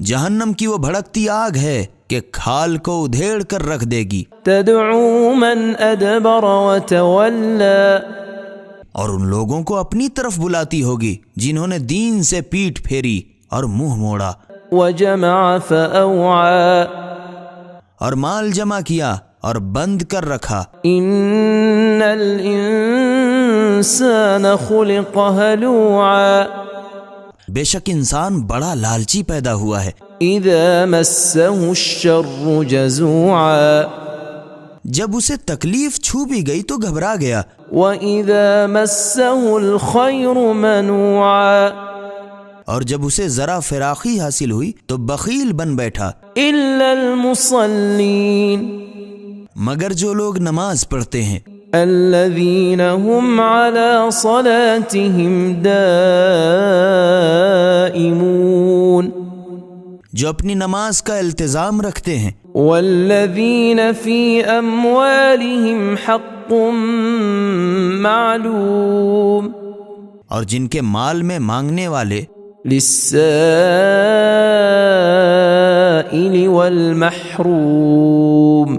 جہنم کی وہ بھڑکتی آگ ہے کہ کھال کو ادھیڑ کر رکھ دے گی، تدعو من أدبر وتولى، اور ان لوگوں کو اپنی طرف بلاتی ہوگی جنہوں نے دین سے پیٹھ پھیری اور منہ موڑا، وجمع فأوعى، اور مال جمع کیا اور بند کر رکھا۔ إن الإنسان خلق هلوعا، بے شک انسان بڑا لالچی پیدا ہوا ہے، إذا مسه الشر جزوعا، جب اسے تکلیف چھو بھی گئی تو گھبرا گیا، وإذا مسه الخير منوعا، اور جب اسے ذرا فراخی حاصل ہوئی تو بخیل بن بیٹھا، إلا المصلين، مگر جو لوگ نماز پڑھتے ہیں، الذين هم على صلاتهم دائمون، جو اپنی نماز کا التزام رکھتے ہیں، والذين في أموالهم حق معلوم، اور جن کے مال میں مانگنے والے، للسائل والمحروم،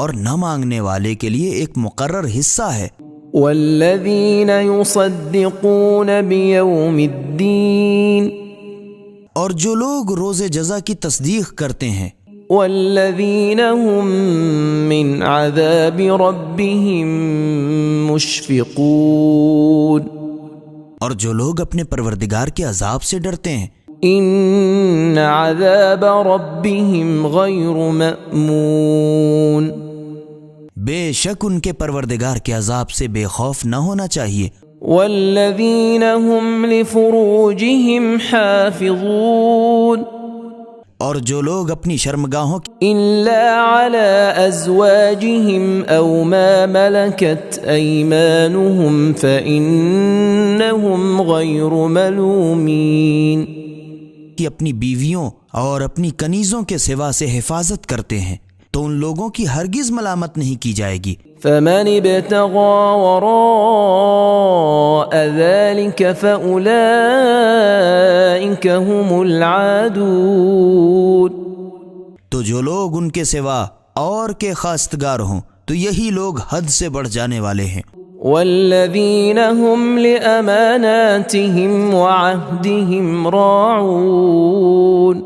اور نہ مانگنے والے کے لیے ایک مقرر حصہ ہے، والذين يصدقون بيوم الدين، اور جو لوگ روز جزا کی تصدیق کرتے ہیں، والذين هم من عذاب ربهم مشفقون، اور جو لوگ اپنے پروردگار کے عذاب سے ڈرتے ہیں، إن عذاب ربهم غير مأمون، بے شک ان کے پروردگار کے عذاب سے بے خوف نہ ہونا چاہیے، والذين هم لفروجهم حافظون، اور جو لوگ اپنی شرمگاہوں کی إلا على أزواجهم أو ما ملكت أيمانهم فإنهم غير ملومين، اپنی بیویوں اور اپنی کنیزوں کے سوا سے حفاظت کرتے ہیں تو ان لوگوں کی ہرگز ملامت نہیں کی جائے گی، فمن ابتغى وراء ذلك فأولئك هم العادون، تو جو لوگ ان کے سوا اور کے خواستگار ہوں تو یہی لوگ حد سے بڑھ جانے والے ہیں، والذين هم لأماناتهم وعهدهم راعون،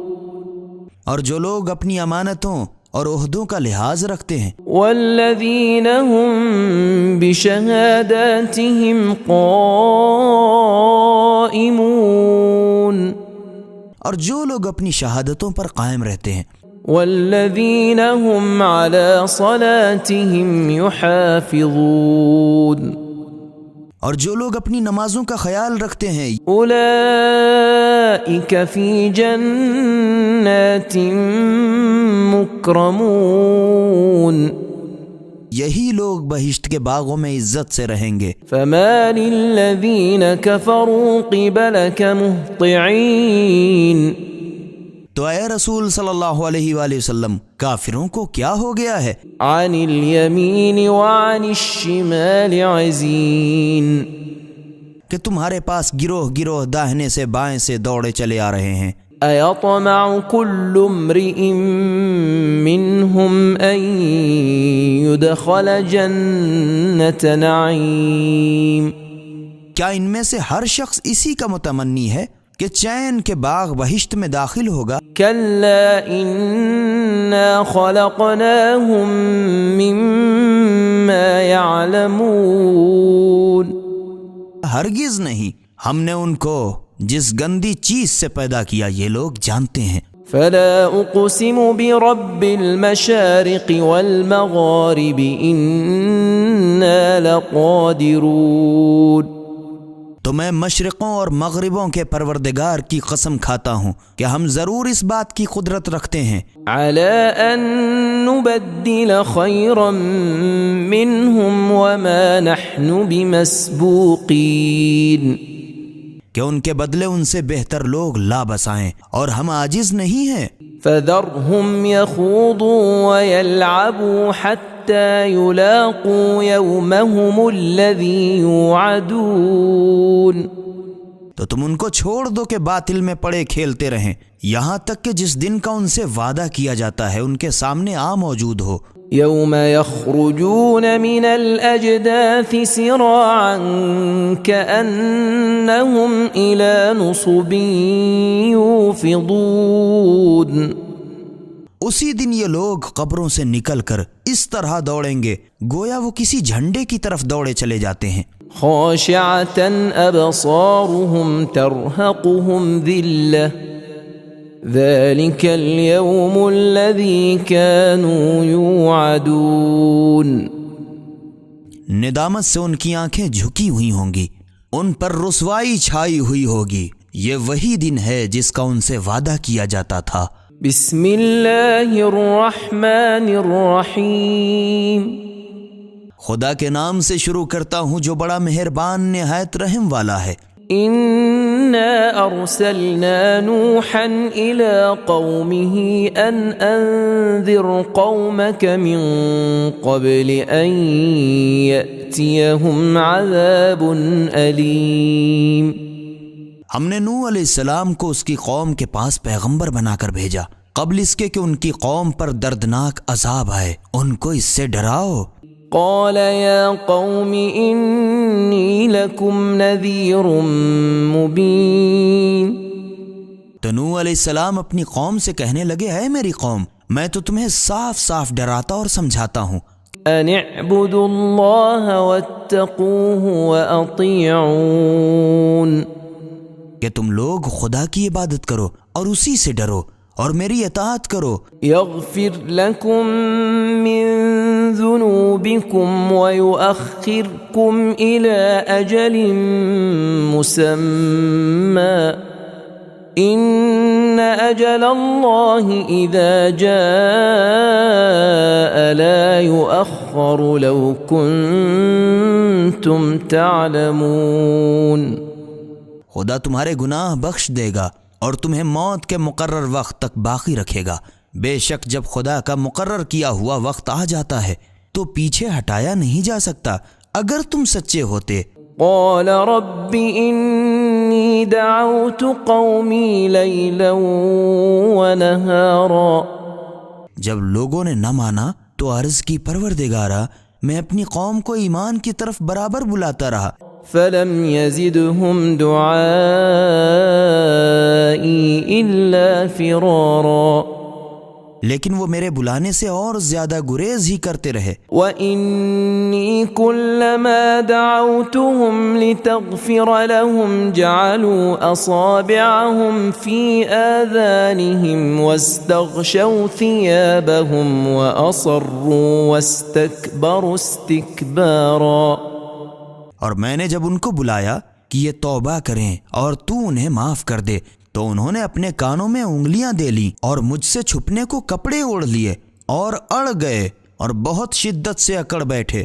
اور جو لوگ اپنی امانتوں اور عہدوں کا لحاظ رکھتے ہیں، والذين هم بشهاداتهم قائمون، اور جو لوگ اپنی شہادتوں پر قائم رہتے ہیں، والذين هم على صلاتهم يحافظون، اور جو لوگ اپنی نمازوں کا خیال رکھتے ہیں، أولئك في جنات مكرمون، یہی لوگ بہشت کے باغوں میں عزت سے رہیں گے، فما للذين كفروا قبلك مهطعين، تو اے رسول صلی اللہ علیہ وآلہ وسلم کافروں کو کیا ہو گیا ہے، عن اليمين وعن الشمال عزين، کہ تمہارے پاس گروہ گروہ داہنے سے بائیں سے دوڑے چلے آ رہے ہیں، أيطمع كل امرئ منهم أن يدخل جنة نعيم، کیا ان میں سے ہر شخص اسی کا متمنی ہے کہ چین کے باغ بہشت میں داخل ہوگا، كلا إنا خلقناهم مما يعلمون، ہرگز نہیں، ہم نے ان کو جس گندی چیز سے پیدا کیا یہ لوگ جانتے ہیں، فلا أقسم برب المشارق والمغارب إنا لقادرون، تو میں مشرقوں اور مغربوں کے پروردگار کی قسم کھاتا ہوں کہ ہم ضرور اس بات کی قدرت رکھتے ہیں على أن نبدل خيرا منهم وما نحن بمسبوقين کہ ان کے بدلے ان سے بہتر لوگ لا بسائیں اور ہم عاجز نہیں ہیں فذرهم يخوضوا ويلعبوا حتى يلاقوا يومهم الذي يوعدون تو تم ان کو چھوڑ دو کہ باطل میں پڑے کھیلتے رہیں یہاں تک کہ جس دن کا ان سے وعدہ کیا جاتا ہے ان کے سامنے آ موجود ہو يوم يخرجون من الأجداث سراعا كأنهم إلى نصب يوفضون اسی دن یہ لوگ قبروں سے نکل کر اس طرح دوڑیں گے گویا وہ کسی جھنڈے کی طرف دوڑے چلے جاتے ہیں خاشعة أبصارهم ترهقهم ذلة ذلك اليوم الذي كانوا يوعدون ندامت سے ان کی آنکھیں جھکی ہوئی ہوں گی ان پر رسوائی چھائی ہوئی ہوگی یہ وہی دن ہے جس کا ان سے وعدہ کیا جاتا تھا بسم اللہ الرحمن الرحیم خدا کے نام سے شروع کرتا ہوں جو بڑا مہربان نہایت رحم والا ہے انا ارسلنا نوحا الى قومه ان انذر قومك من قبل ان يأتيهم عذاب أليم ہم نے نوح علیہ السلام کو اس کی قوم کے پاس پیغمبر بنا کر بھیجا قبل اس کے کہ ان کی قوم پر دردناک عذاب آئے ان کو اس سے ڈراؤ قال يا قوم إني لكم نذير مبين تو نوح علیہ السلام اپنی قوم سے کہنے لگے اے میری قوم میں تو تمہیں صاف صاف ڈراتا اور سمجھاتا ہوں أن اعبدوا الله واتقوه وأطيعون کہ تم لوگ خدا کی عبادت کرو اور اسی سے ڈرو اور میری اطاعت کرو يغفر لكم من ذنوبكم ويؤخركم إلى أجل مسمى إن أجل الله إذا جاء لا يؤخر لو كنتم تعلمون خدا تمہارے گناہ بخش دے گا اور تمہیں موت کے مقرر وقت تک باقی رکھے گا بے شک جب خدا کا مقرر کیا ہوا وقت آ جاتا ہے تو پیچھے ہٹایا نہیں جا سکتا اگر تم سچے ہوتے قال رب إني دعوت قومي ليلا ونهارا جب لوگوں نے نہ مانا تو عرض کی پروردگارا میں اپنی قوم کو ایمان کی طرف برابر بلاتا رہا فلم يزدهم دعائي إلا فرارا لیکن وہ میرے بلانے سے اور زیادہ گریز ہی کرتے رہے وَإِنِّي كُلَّمَا دَعَوْتُهُمْ لِتَغْفِرَ لَهُمْ جَعَلُوا أَصَابِعَهُمْ فِي آذَانِهِمْ وَاسْتَغْشَوْا ثِيَابَهُمْ وَأَصَرُّوا وَاسْتَكْبَرُوا اسْتِكْبَارًا اور میں نے جب ان کو بلایا کہ یہ توبہ کریں اور تو انہیں معاف کر دے تو انہوں نے اپنے کانوں میں انگلیاں دے لیں اور مجھ سے چھپنے کو کپڑے اوڑھ لیے اور اڑ گئے اور بہت شدت سے اکڑ بیٹھے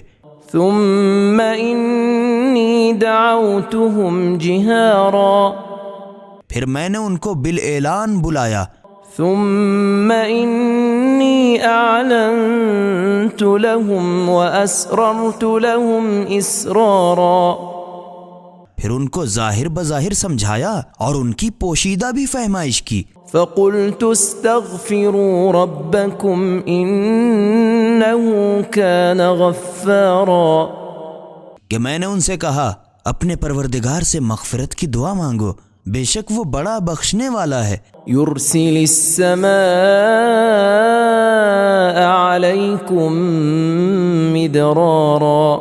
ثم إني دعوتهم جهارا پھر میں نے ان کو بالاعلان بلایا ثم إني أعلنت لهم وأسررت لهم إسرارا پھر ان کو ظاہر بظاہر سمجھایا اور ان کی پوشیدہ بھی فہمائش کی فقلت استغفروا ربكم إنه كان غفارا کہ میں نے ان سے کہا اپنے پروردگار سے مغفرت کی دعا مانگو بے شک وہ بڑا بخشنے والا ہے يرسل السماء عليكم مدرارا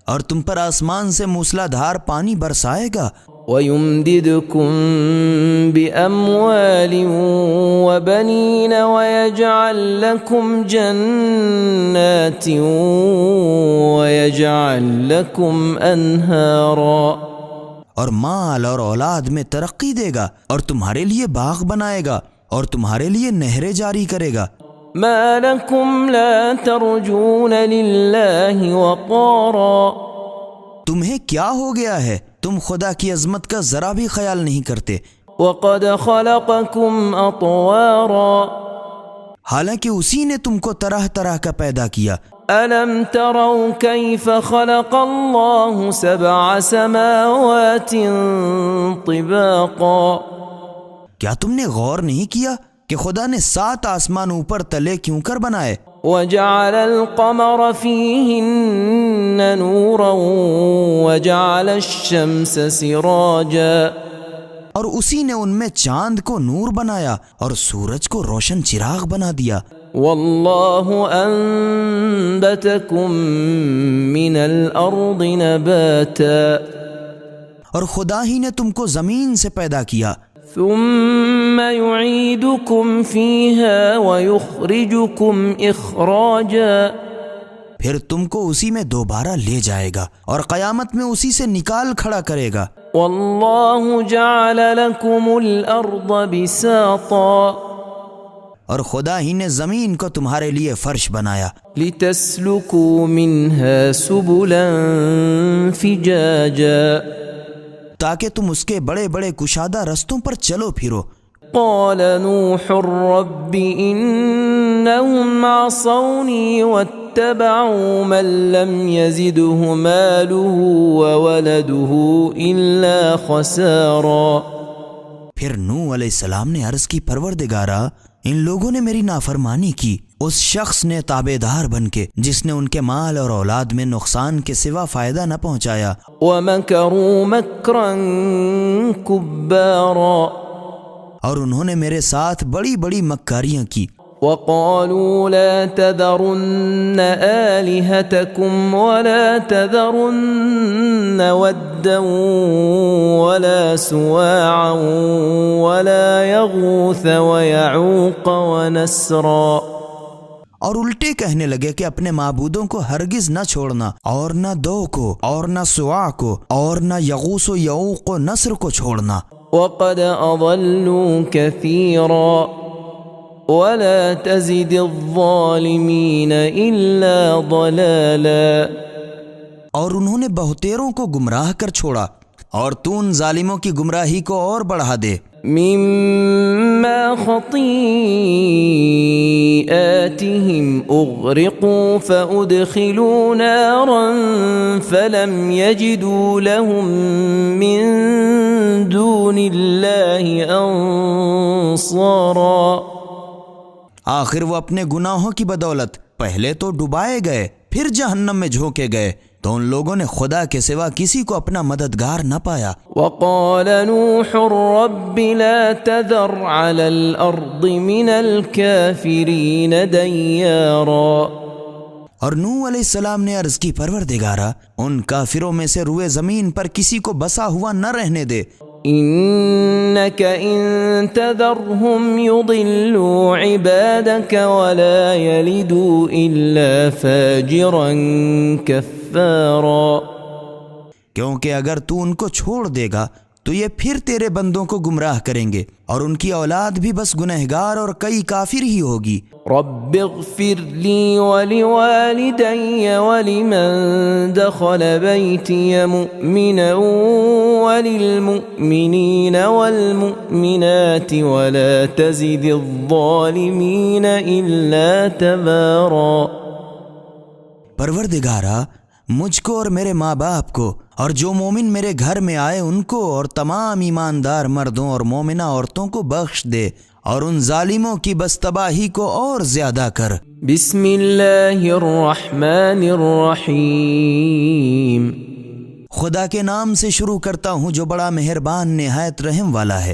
اور تم پر آسمان سے موسلا دھار پانی برسائے گا ويمددكم بأموال وبنين ويجعل لكم جنات ويجعل لكم أنهارا اور مال اور اولاد میں ترقی دے گا اور تمہارے لیے باغ بنائے گا اور تمہارے لیے نہریں جاری کرے گا۔ ما لكم لا ترجون لله وقارا، تمہیں کیا ہو گیا ہے، تم خدا کی عظمت کا ذرا بھی خیال نہیں کرتے، وقد خلقكم اطوارا، حالانکہ اسی نے تم کو طرح طرح کا پیدا کیا۔ ألم تروا كيف خلق الله 7 سماوات طباقا، کیا تم نے غور نہیں کیا کہ خدا نے 7 آسمان اوپر تلے کیوں کر بنائے؟ وجعل القمر فيهن نورا وجعل الشمس سراجا، اور اسی نے ان میں چاند کو نور بنایا اور سورج کو روشن چراغ بنا دیا۔ والله أنبتكم من الأرض نباتا، اور خدا ہی نے تم کو زمین سے پیدا کیا، ثم يعيدكم فيها ويخرجكم إخراجا، پھر تم کو اسی میں دوبارہ لے جائے گا اور قیامت میں اسی سے نکال کھڑا کرے گا۔ والله جعل لكم الأرض بساطا، اور خدا ہی نے زمین کو تمہارے لیے فرش بنایا، لتسلكوا منها سبلا فجاجا، تاکہ تم اس کے بڑے بڑے کشادہ رستوں پر چلو پھرو۔ قال نوح رب إنهم عصوني واتبعوا من لم يزده ماله وولده إلا خسارا، پھر نوح علیہ السلام نے عرض کی، پروردگارا ان لوگوں نے میری نافرمانی کی، اس شخص نے تابعدار بن کے جس نے ان کے مال اور اولاد میں نقصان کے سوا فائدہ نہ پہنچایا۔ ومكروا مكرا كبارا، اور انہوں نے میرے ساتھ بڑی بڑی مکاریاں کی۔ وقالوا لا تذرن آلهتكم ولا تذرن ودا ولا سواعا ولا يغوث ويعوق ونسرا، اور الٹے کہنے لگے کہ اپنے معبودوں کو ہرگز نہ چھوڑنا، اور نہ دو کو، اور نہ سواع کو، اور نہ یغوث و یعوق و نصر کو چھوڑنا۔ وقد أضلوا كثيرا ولا تزد الظالمين إلا ضلالا، اور انہوں نے بہتیروں کو گمراہ کر چھوڑا، اور تو ان ظالموں کی گمراہی کو اور بڑھا دے۔ مما خطيئاتهم أغرقوا فأدخلوا نارا فلم يجدوا لهم من دون الله أنصارا، آخر وہ اپنے گناہوں کی بدولت پہلے تو ڈبائے گئے، پھر جہنم میں جھونکے گئے، تو ان لوگوں نے خدا کے سوا کسی کو اپنا مددگار نہ پایا۔ وقال نوح رب لا تذر على الأرض من الكافرين ديارا، اور نوح علیہ السلام نے عرض کی، پروردگارا ان کافروں میں سے روئے زمین پر کسی کو بسا ہوا نہ رہنے دے۔ إنك إن تذرهم يضلوا عبادك ولا يلدوا إلا فاجرا كفارا، کیونکہ اگر تو ان کو چھوڑ دے گا تو یہ پھر تیرے بندوں کو گمراہ کریں گے، اور ان کی اولاد بھی بس گنہگار اور کئی کافر ہی ہوگی۔ رب اغفر لي ولوالدي ولمن دخل بيتي مؤمنا وللمؤمنين والمؤمنات ولا تزد الظالمين إلا تبارا، پروردگارا مجھ کو اور میرے ماں باپ کو اور جو مومن میرے گھر میں آئے ان کو اور تمام ایماندار مردوں اور مومنہ عورتوں کو بخش دے، اور ان ظالموں کی بس تباہی کو اور زیادہ کر۔ بسم اللہ الرحمن الرحیم، خدا کے نام سے شروع کرتا ہوں جو بڑا مہربان نہایت رحم والا ہے۔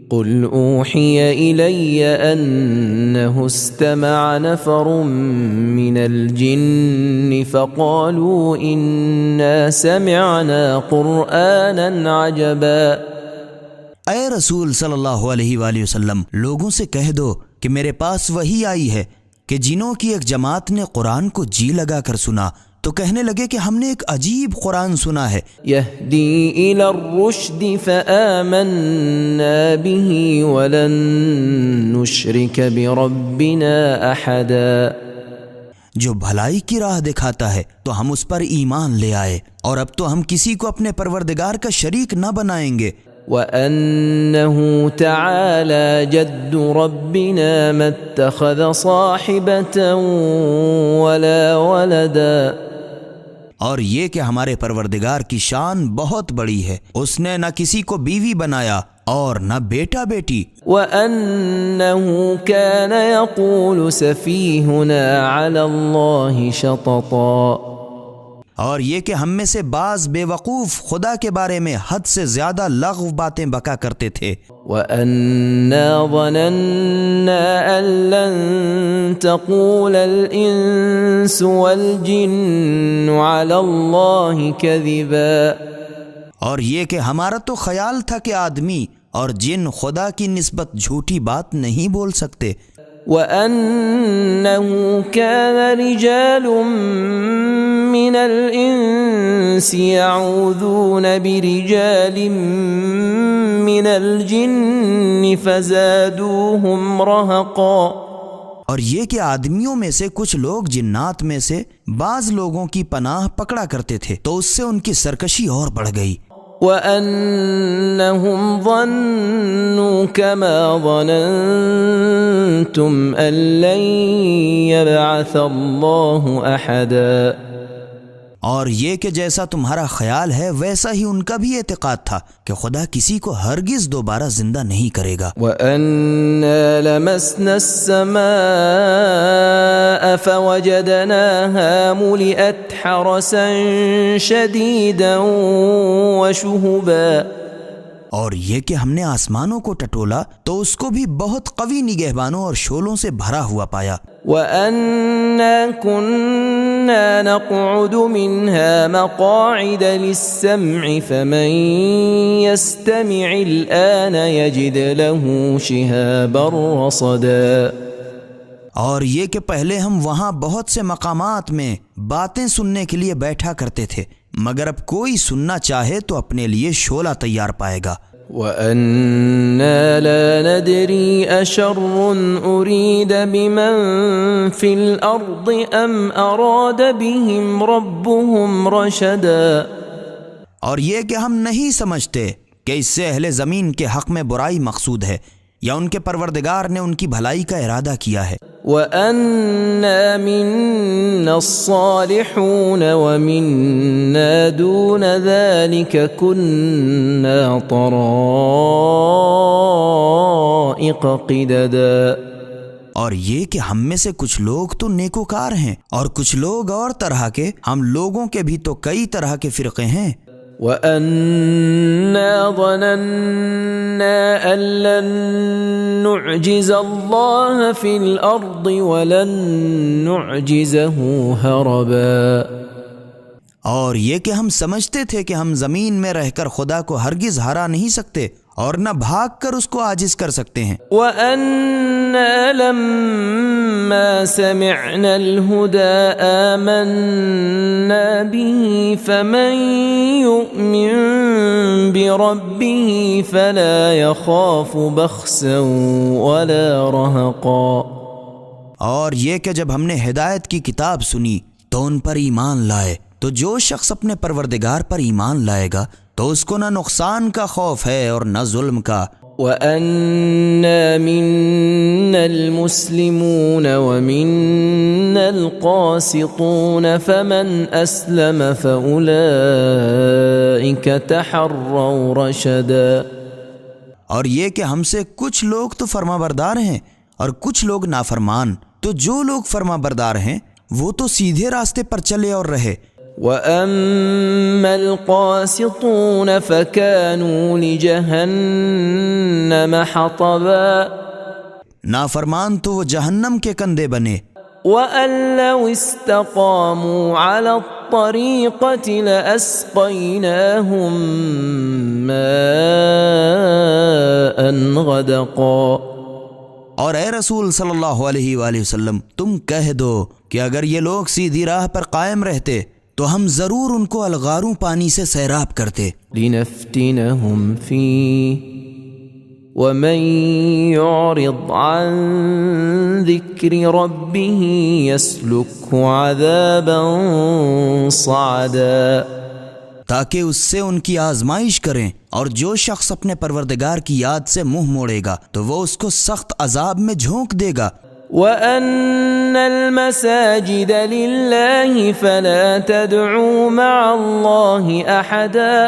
قل اوحی الی انہ استمع نفر من الجن فقالوا انا سمعنا قرآنا عجبا، اے رسول صلی اللہ علیہ وآلہ وسلم لوگوں سے کہہ دو کہ میرے پاس وحی آئی ہے کہ جنوں کی ایک جماعت نے قرآن کو جی لگا کر سنا، تو کہنے لگے کہ ہم نے ایک عجیب قرآن سنا ہے، يهدي إلى الرشد فآمنا به ولن نشرك بربنا أحدا، جو بھلائی کی راہ دکھاتا ہے تو ہم اس پر ایمان لے آئے، اور اب تو ہم کسی کو اپنے پروردگار کا شریک نہ بنائیں گے۔ وأنه تعالى جد ربنا ما اتخذ صاحبة ولا ولدا، اور یہ کہ ہمارے پروردگار کی شان بہت بڑی ہے، اس نے نہ کسی کو بیوی بنایا اور نہ بیٹا بیٹی۔ وأنه كان يقول سفيهنا على الله شططا، اور یہ کہ ہم میں سے بعض بے وقوف خدا کے بارے میں حد سے زیادہ لغو باتیں بکا کرتے تھے۔ وَأَنَّا ظَنَنَّا أَن لَّن تَقُولَ الْإِنسُ وَالْجِنُّ عَلَى اللَّهِ كَذِبًا، اور یہ کہ ہمارا تو خیال تھا کہ آدمی اور جن خدا کی نسبت جھوٹی بات نہیں بول سکتے۔ وَأَنَّهُ كَانَ رِجَالٌ مِّنَ الْإِنسِ يَعُوذُونَ بِرِجَالٍ مِّنَ الْجِنِّ فَزَادُوهُمْ رَهَقًا، اور یہ کہ آدمیوں میں سے کچھ لوگ جنات میں سے بعض لوگوں کی پناہ پکڑا کرتے تھے تو اس سے ان کی سرکشی اور بڑھ گئی۔ وَأَنَّهُمْ ظَنُّوا كَمَا ظَنَنْتُمْ أَن لَّن يَبْعَثَ اللَّهُ أَحَدًا، اور یہ کہ جیسا تمہارا خیال ہے ویسا ہی ان کا بھی اعتقاد تھا کہ خدا کسی کو ہرگز دوبارہ زندہ نہیں کرے گا۔ وَأَنَّا لَمَسْنَا السَّمَاءَ فَوَجَدْنَاهَا مُلِئَتْ حَرَسًا شَدِيدًا وَشُهُبًا، اور یہ کہ ہم نے آسمانوں کو ٹٹولا تو اس کو بھی بہت قوی نگہبانوں اور شعلوں سے بھرا ہوا پایا۔ وَأَنَّا كُنَّا نَقْعُدُ مِنْهَا مَقَاعِدَ لِلسَّمْعِ فَمَنْ يَسْتَمِعِ الْآنَ يَجِدْ لَهُ شِهَابًا رَصَدًا، اور یہ کہ پہلے ہم وہاں بہت سے مقامات میں باتیں سننے کے لیے بیٹھا کرتے تھے، مگر اب کوئی سننا چاہے تو اپنے لیے شعلہ تیار پائے گا۔ وَأَنَّا لَا نَدْرِي أَشَرٌّ أُرِيدَ بِمَن فِي الْأَرْضِ أَمْ أَرَادَ بِهِمْ رَبُّهُمْ رَشَدًا، اور یہ کہ ہم نہیں سمجھتے کہ اس سے اہل زمین کے حق میں برائی مقصود ہے یا ان کے پروردگار نے ان کی بھلائی کا ارادہ کیا ہے۔ وَأَنَّا مِنَّا الصَّالِحُونَ وَمِنَّا دُونَ ذَلِكَ كُنَّا طَرَائِقَ قِدَدًا، اور یہ کہ ہم میں سے کچھ لوگ تو نیکوکار ہیں اور کچھ لوگ اور طرح کے، ہم لوگوں کے بھی تو کئی طرح کے فرقے ہیں۔ وَأَنَّا ظَنَنَّا أَن لَّن نُّعْجِزَ اللَّهَ فِي الْأَرْضِ وَلَن نُّعْجِزَهُ هَرَبًا، اور یہ کہ ہم سمجھتے تھے کہ ہم زمین میں رہ کر خدا کو ہرگز ہرا نہیں سکتے اور نہ بھاگ کر اس کو عاجز کر سکتے ہیں۔ وَأَنَّا لَمَّا سَمِعْنَا الْهُدَىٰ آمَنَّا بِهِ فَمَن يُؤْمِن بِرَبِّهِ فَلَا يَخَافُ بَخْسًا وَلَا رَهَقًا، اور یہ کہ جب ہم نے ہدایت کی کتاب سنی تو ان پر ایمان لائے، تو جو شخص اپنے پروردگار پر ایمان لائے گا تو اس کو نہ نقصان کا خوف ہے اور نہ ظلم کا۔ وَأَنَّا مِنَّا الْمُسْلِمُونَ وَمِنَّا الْقَاسِطُونَ فَمَنْ أَسْلَمَ فَأُولَئِكَ تَحَرَّوْا رَشَدًا، اور یہ کہ ہم سے کچھ لوگ تو فرما بردار ہیں اور کچھ لوگ نافرمان، تو جو لوگ فرما بردار ہیں وہ تو سیدھے راستے پر چلے اور رہے۔ وَأَمَّا الْقَاسِطُونَ فَكَانُوا لِجَهَنَّمَ حَطَبًا، نافرمان تو وہ جہنم کے کندے بنے۔ وَأَن لَّوْ اسْتَقَامُوا عَلَى الطَّرِيقَةِ لَأَسْقَيْنَاهُم مَّاءً غَدَقًا، اور اے رسول صلی اللہ علیہ وآلہ وسلم تم کہہ دو کہ اگر یہ لوگ سیدھی راہ پر قائم رہتے تو ہم ضرور ان کو الغاروں پانی سے سیراب کرتے. لنفتنهم فيه ومن يعرض عن ذكر ربه يسلكه عذابا صعدا، تاکہ اس سے ان کی آزمائش کریں، اور جو شخص اپنے پروردگار کی یاد سے منہ موڑے گا تو وہ اس کو سخت عذاب میں جھونک دے گا. وَأَنَّ الْمَسَاجِدَ لِلَّهِ فَلَا تَدْعُوا مَعَ اللَّهِ أَحَدًا،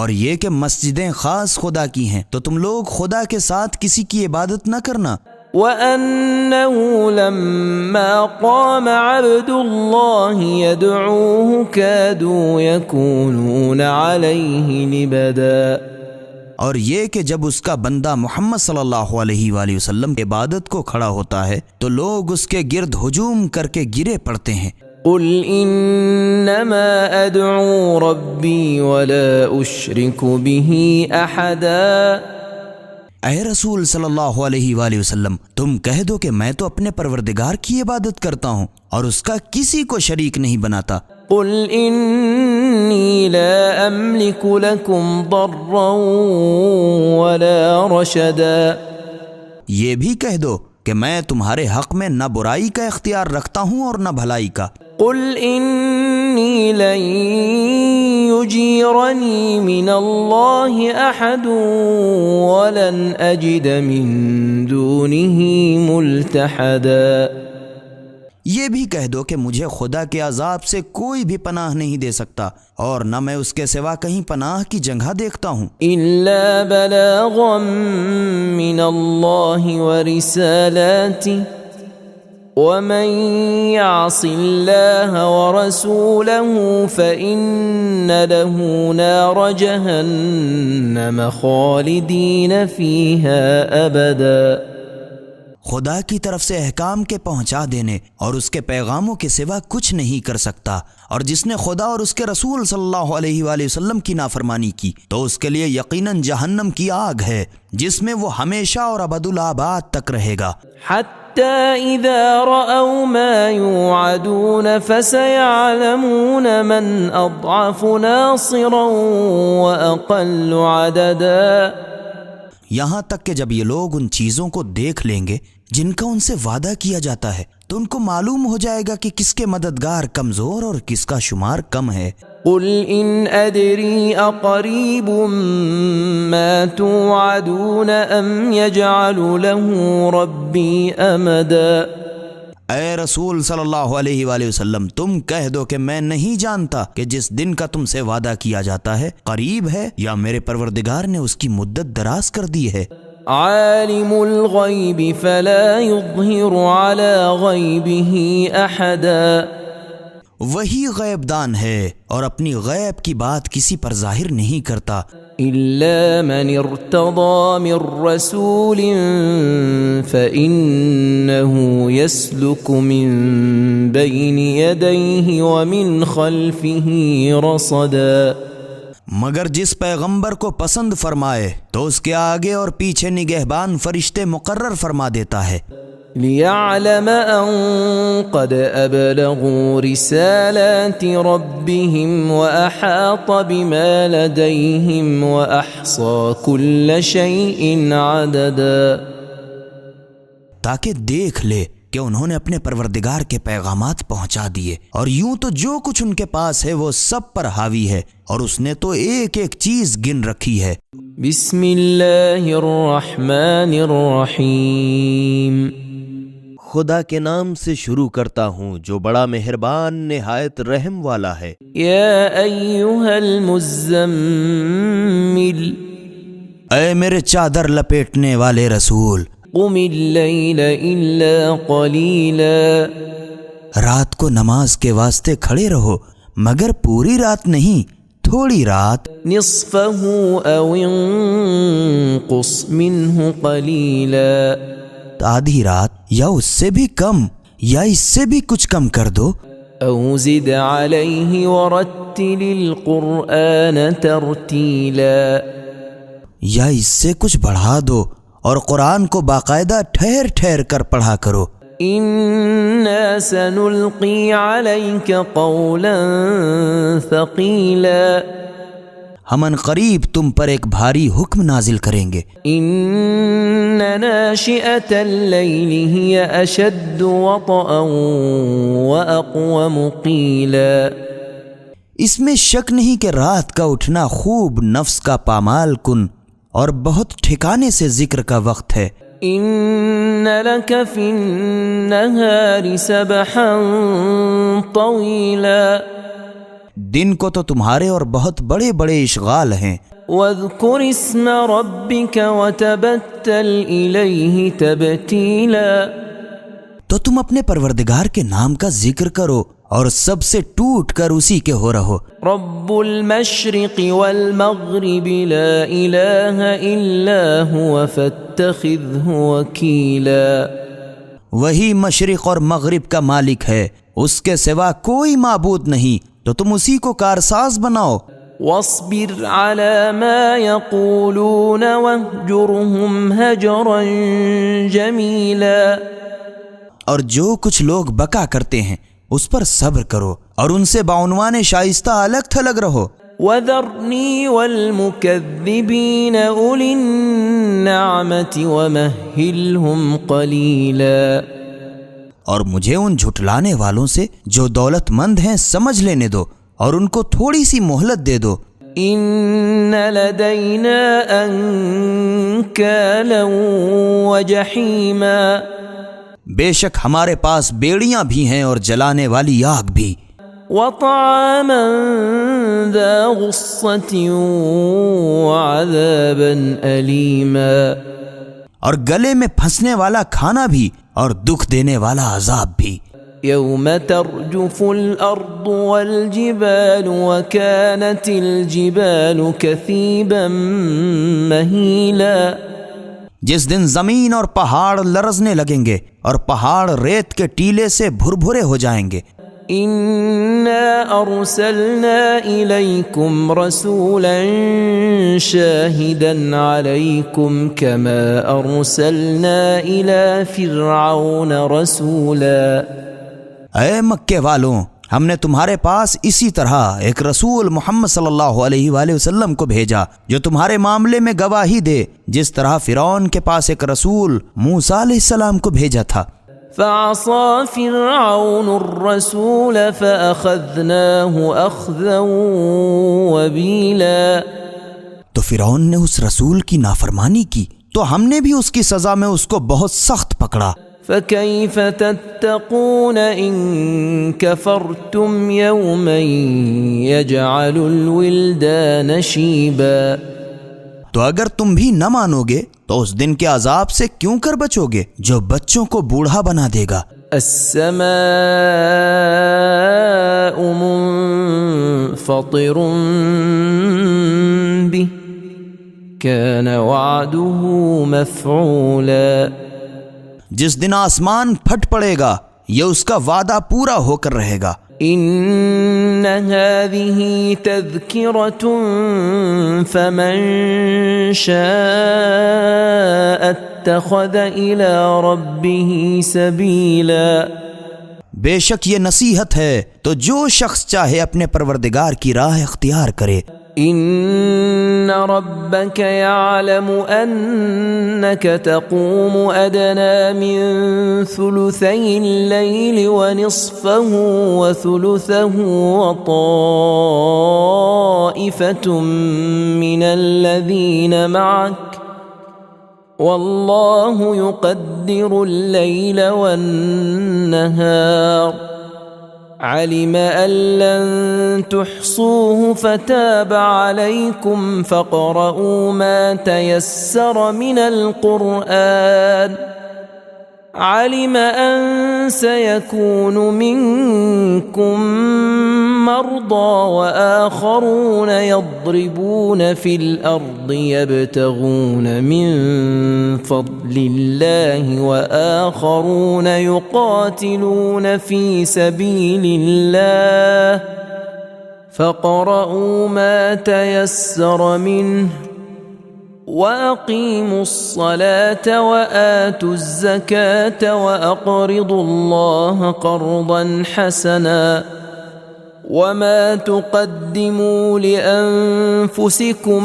اور یہ کہ مسجدیں خاص خدا کی ہیں تو تم لوگ خدا کے ساتھ کسی کی عبادت نہ کرنا. وَأَنَّهُ لَمَّا قَامَ عَبْدُ اللَّهِ يَدْعُوهُ كَادُوا يَكُونُونَ عَلَيْهِ لِبَدًا، اور یہ کہ جب اس کا بندہ محمد صلی اللہ علیہ وآلہ وسلم عبادت کو کھڑا ہوتا ہے تو لوگ اس کے گرد ہجوم کر کے گرے پڑتے ہیں. قُلْ إِنَّمَا أَدْعُو رَبِّي وَلَا أُشْرِكُ بِهِ أَحَدًا، اے رسول صلی اللہ علیہ وآلہ وسلم تم کہہ دو کہ میں تو اپنے پروردگار کی عبادت کرتا ہوں اور اس کا کسی کو شریک نہیں بناتا. قُلْ إِنِّي لَا أَمْلِكُ لَكُمْ ضَرًّا وَلَا رَشَدًا، یہ بھی کہہ دو کہ میں تمہارے حق میں نہ برائی کا اختیار رکھتا ہوں اور نہ بھلائی کا. قُلْ إِنِّي لَن يُجِيرَنِي مِنَ اللَّهِ أَحَدٌ وَلَنْ أَجِدَ مِن دُونِهِ مُلْتَحَدًا، یہ بھی کہہ دو کہ مجھے خدا کے عذاب سے کوئی بھی پناہ نہیں دے سکتا اور نہ میں اس کے سوا کہیں پناہ کی جگہ دیکھتا ہوں. إِلَّا بَلَاغًا مِّنَ اللَّهِ وَرِسَالَاتِهِ وَمَن يَعْصِ اللَّهَ وَرَسُولَهُ فَإِنَّ لَهُ نَارَ جَهَنَّمَ خَالِدِينَ فِيهَا أَبَدًا. خدا کی طرف سے احکام کے پہنچا دینے اور اس کے پیغاموں کے سوا کچھ نہیں کر سکتا، اور جس نے خدا اور اس کے رسول صلی اللہ علیہ وآلہ وسلم کی نافرمانی کی تو اس کے لیے یقیناً جہنم کی آگ ہے جس میں وہ ہمیشہ اور ابدالآباد تک رہے گا. حَتَّى إِذَا رَأَوْا مَا يُوعَدُونَ فَسَيَعْلَمُونَ مَنْ أَضْعَفُ نَاصِرًا وَأَقَلُّ عَدَدًا، یہاں تک کہ جب یہ لوگ ان چیزوں کو دیکھ لیں گے جن کا ان سے وعدہ کیا جاتا ہے تو ان کو معلوم ہو جائے گا کہ کس کے مددگار کمزور اور کس کا شمار کم ہے. قُلْ إِنْ أَدْرِي أَقَرِيبٌ مَا تُوعَدُونَ أَمْ يَجْعَلُ لَهُ رَبِّي أَمَدًا، اے رسول صلی اللہ علیہ وآلہ وسلم تم کہہ دو کہ میں نہیں جانتا کہ جس دن کا تم سے وعدہ کیا جاتا ہے قریب ہے یا میرے پروردگار نے اس کی مدت دراز کر دی ہے. عالم الغیب فلا يظہر علی غیبہ احدا، وہی غیب دان ہے اور اپنی غیب کی بات کسی پر ظاہر نہیں کرتا. الا من ارتضى من رسول فإنه يسلك من بين يديه ومن خلفه رصدا، مگر جس پیغمبر کو پسند فرمائے تو اس کے آگے اور پیچھے نگہبان فرشتے مقرر فرما دیتا ہے. لِيَعْلَمَ أَن قَدْ أَبْلَغُوا رِسَالَاتِ رَبِّهِمْ وَأَحَاطَ بِمَا لَدَيْهِمْ وَأَحْصَى كُلَّ شَيْءٍ عَدَدًا، تاکہ دیکھ لے کہ انہوں نے اپنے پروردگار کے پیغامات پہنچا دیے اور یوں تو جو کچھ ان کے پاس ہے وہ سب پر حاوی ہے اور اس نے تو ایک ایک چیز گن رکھی ہے. بسم اللہ الرحمن الرحیم، خدا کے نام سے شروع کرتا ہوں جو بڑا مہربان نہایت رحم والا ہے. یا ایہا المزمل، اے میرے چادر لپیٹنے والے رسول، قم اللیل الا قلیلا، رات کو نماز کے واسطے کھڑے رہو مگر پوری رات نہیں، تھوڑی رات. نصفہ او انقص منہ قلیلا، آدھی رات یا اس سے بھی کم یا اس سے بھی کچھ کم کر دو. او زد علیہ ورتل القرآن ترتیلا، یا اس سے کچھ بڑھا دو اور قرآن کو باقاعدہ ٹھہر ٹھہر کر پڑھا کرو. إنا سنلقي عليك قولا ثقيلا ہم ان قریب تم پر ایک بھاری حکم نازل کریں گے. إن ناشئة الليل هي أشد وطئا وأقوم قيلا اس میں شک نہیں کہ رات کا اٹھنا خوب نفس کا پامال کن اور بہت ٹھکانے سے ذکر کا وقت ہے. إن لك في النهار سبحا طويلا دن کو تو تمہارے اور بہت بڑے بڑے اشغال ہیں. واذكر اسم ربك وتبتل إليه تبتيلا تو تم اپنے پروردگار کے نام کا ذکر کرو اور سب سے ٹوٹ کر اسی کے ہو رہو. رب المشرق والمغرب لا إله إلا هو فاتخذه وكيلا وہی مشرق اور مغرب کا مالک ہے، اس کے سوا کوئی معبود نہیں، تو تم اسی کو کارساز بناؤ. واصبر على ما يقولون واهجرهم هجرا جميلا اور جو کچھ لوگ بکا کرتے ہیں اس پر صبر کرو اور ان سے بعنوان شائستہ الگ تھلگ رہو. وذرني والمكذبين أولي النعمة ومهلهم قليلا اور مجھے ان جھٹلانے والوں سے جو دولت مند ہیں سمجھ لینے دو اور ان کو تھوڑی سی مہلت دے دو. إن لدينا أنكالا وجحيما بے شک ہمارے پاس بیڑیاں بھی ہیں اور جلانے والی آگ بھی. وطعاما ذا غصة وعذابا أليما اور گلے میں پھنسنے والا کھانا بھی اور دکھ دینے والا عذاب بھی. يوم ترجف الأرض والجبال وكانت الجبال كثيبا مهيلا جس دن زمین اور پہاڑ لرزنے لگیں گے اور پہاڑ ریت کے ٹیلے سے بھربھرے ہو جائیں گے. إنا أرسلنا إليكم رسولا شاهدا عليكم كما أرسلنا إلى فرعون رسولا اے مکے والوں، ہم نے تمہارے پاس اسی طرح ایک رسول محمد صلی اللہ علیہ وآلہ وسلم کو بھیجا جو تمہارے معاملے میں گواہی دے، جس طرح فرعون کے پاس ایک رسول موسیٰ علیہ السلام کو بھیجا تھا. فعصى فرعون الرسول فأخذناه أخذا وبيلا تو فرعون نے اس رسول کی نافرمانی کی تو ہم نے بھی اس کی سزا میں اس کو بہت سخت پکڑا. فكيف تتقون إن كفرتم يوما يجعل الولدان شيبا تو اگر تم بھی نہ مانو گے تو اس دن کے عذاب سے کیوں کر بچو گے جو بچوں کو بوڑھا بنا دے گا. السماء منفطر به كان وعده مفعولا جس دن آسمان پھٹ پڑے گا یہ اس کا وعدہ پورا ہو کر رہے گا. إن هذه تذكرة فمن شاء اتخذ إلى ربه سبيلا بے شک یہ نصیحت ہے تو جو شخص چاہے اپنے پروردگار کی راہ اختیار کرے. إن ربك يعلم أنك تقوم أدنى من ثلثي الليل ونصفه وثلثه وطائفة من الذين معك والله يقدر الليل والنهار علم أن لن تحصوه فتاب عليكم فاقرؤوا ما تيسر من القرآن علم أن سيكون منكم مرضى وآخرون يضربون في الأرض يبتغون من فضل الله وآخرون يقاتلون في سبيل الله فاقرؤوا ما تيسر منه وأقيموا الصلاة وآتوا الزكاة وأقرضوا الله قرضا حسنا وما تقدموا لأنفسكم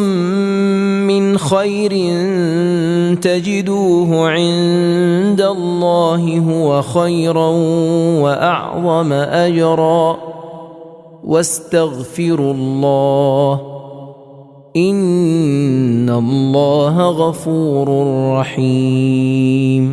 من خير تجدوه عند الله هو خيرا وأعظم أجرا واستغفروا الله ان اللہ غفور رحیم۔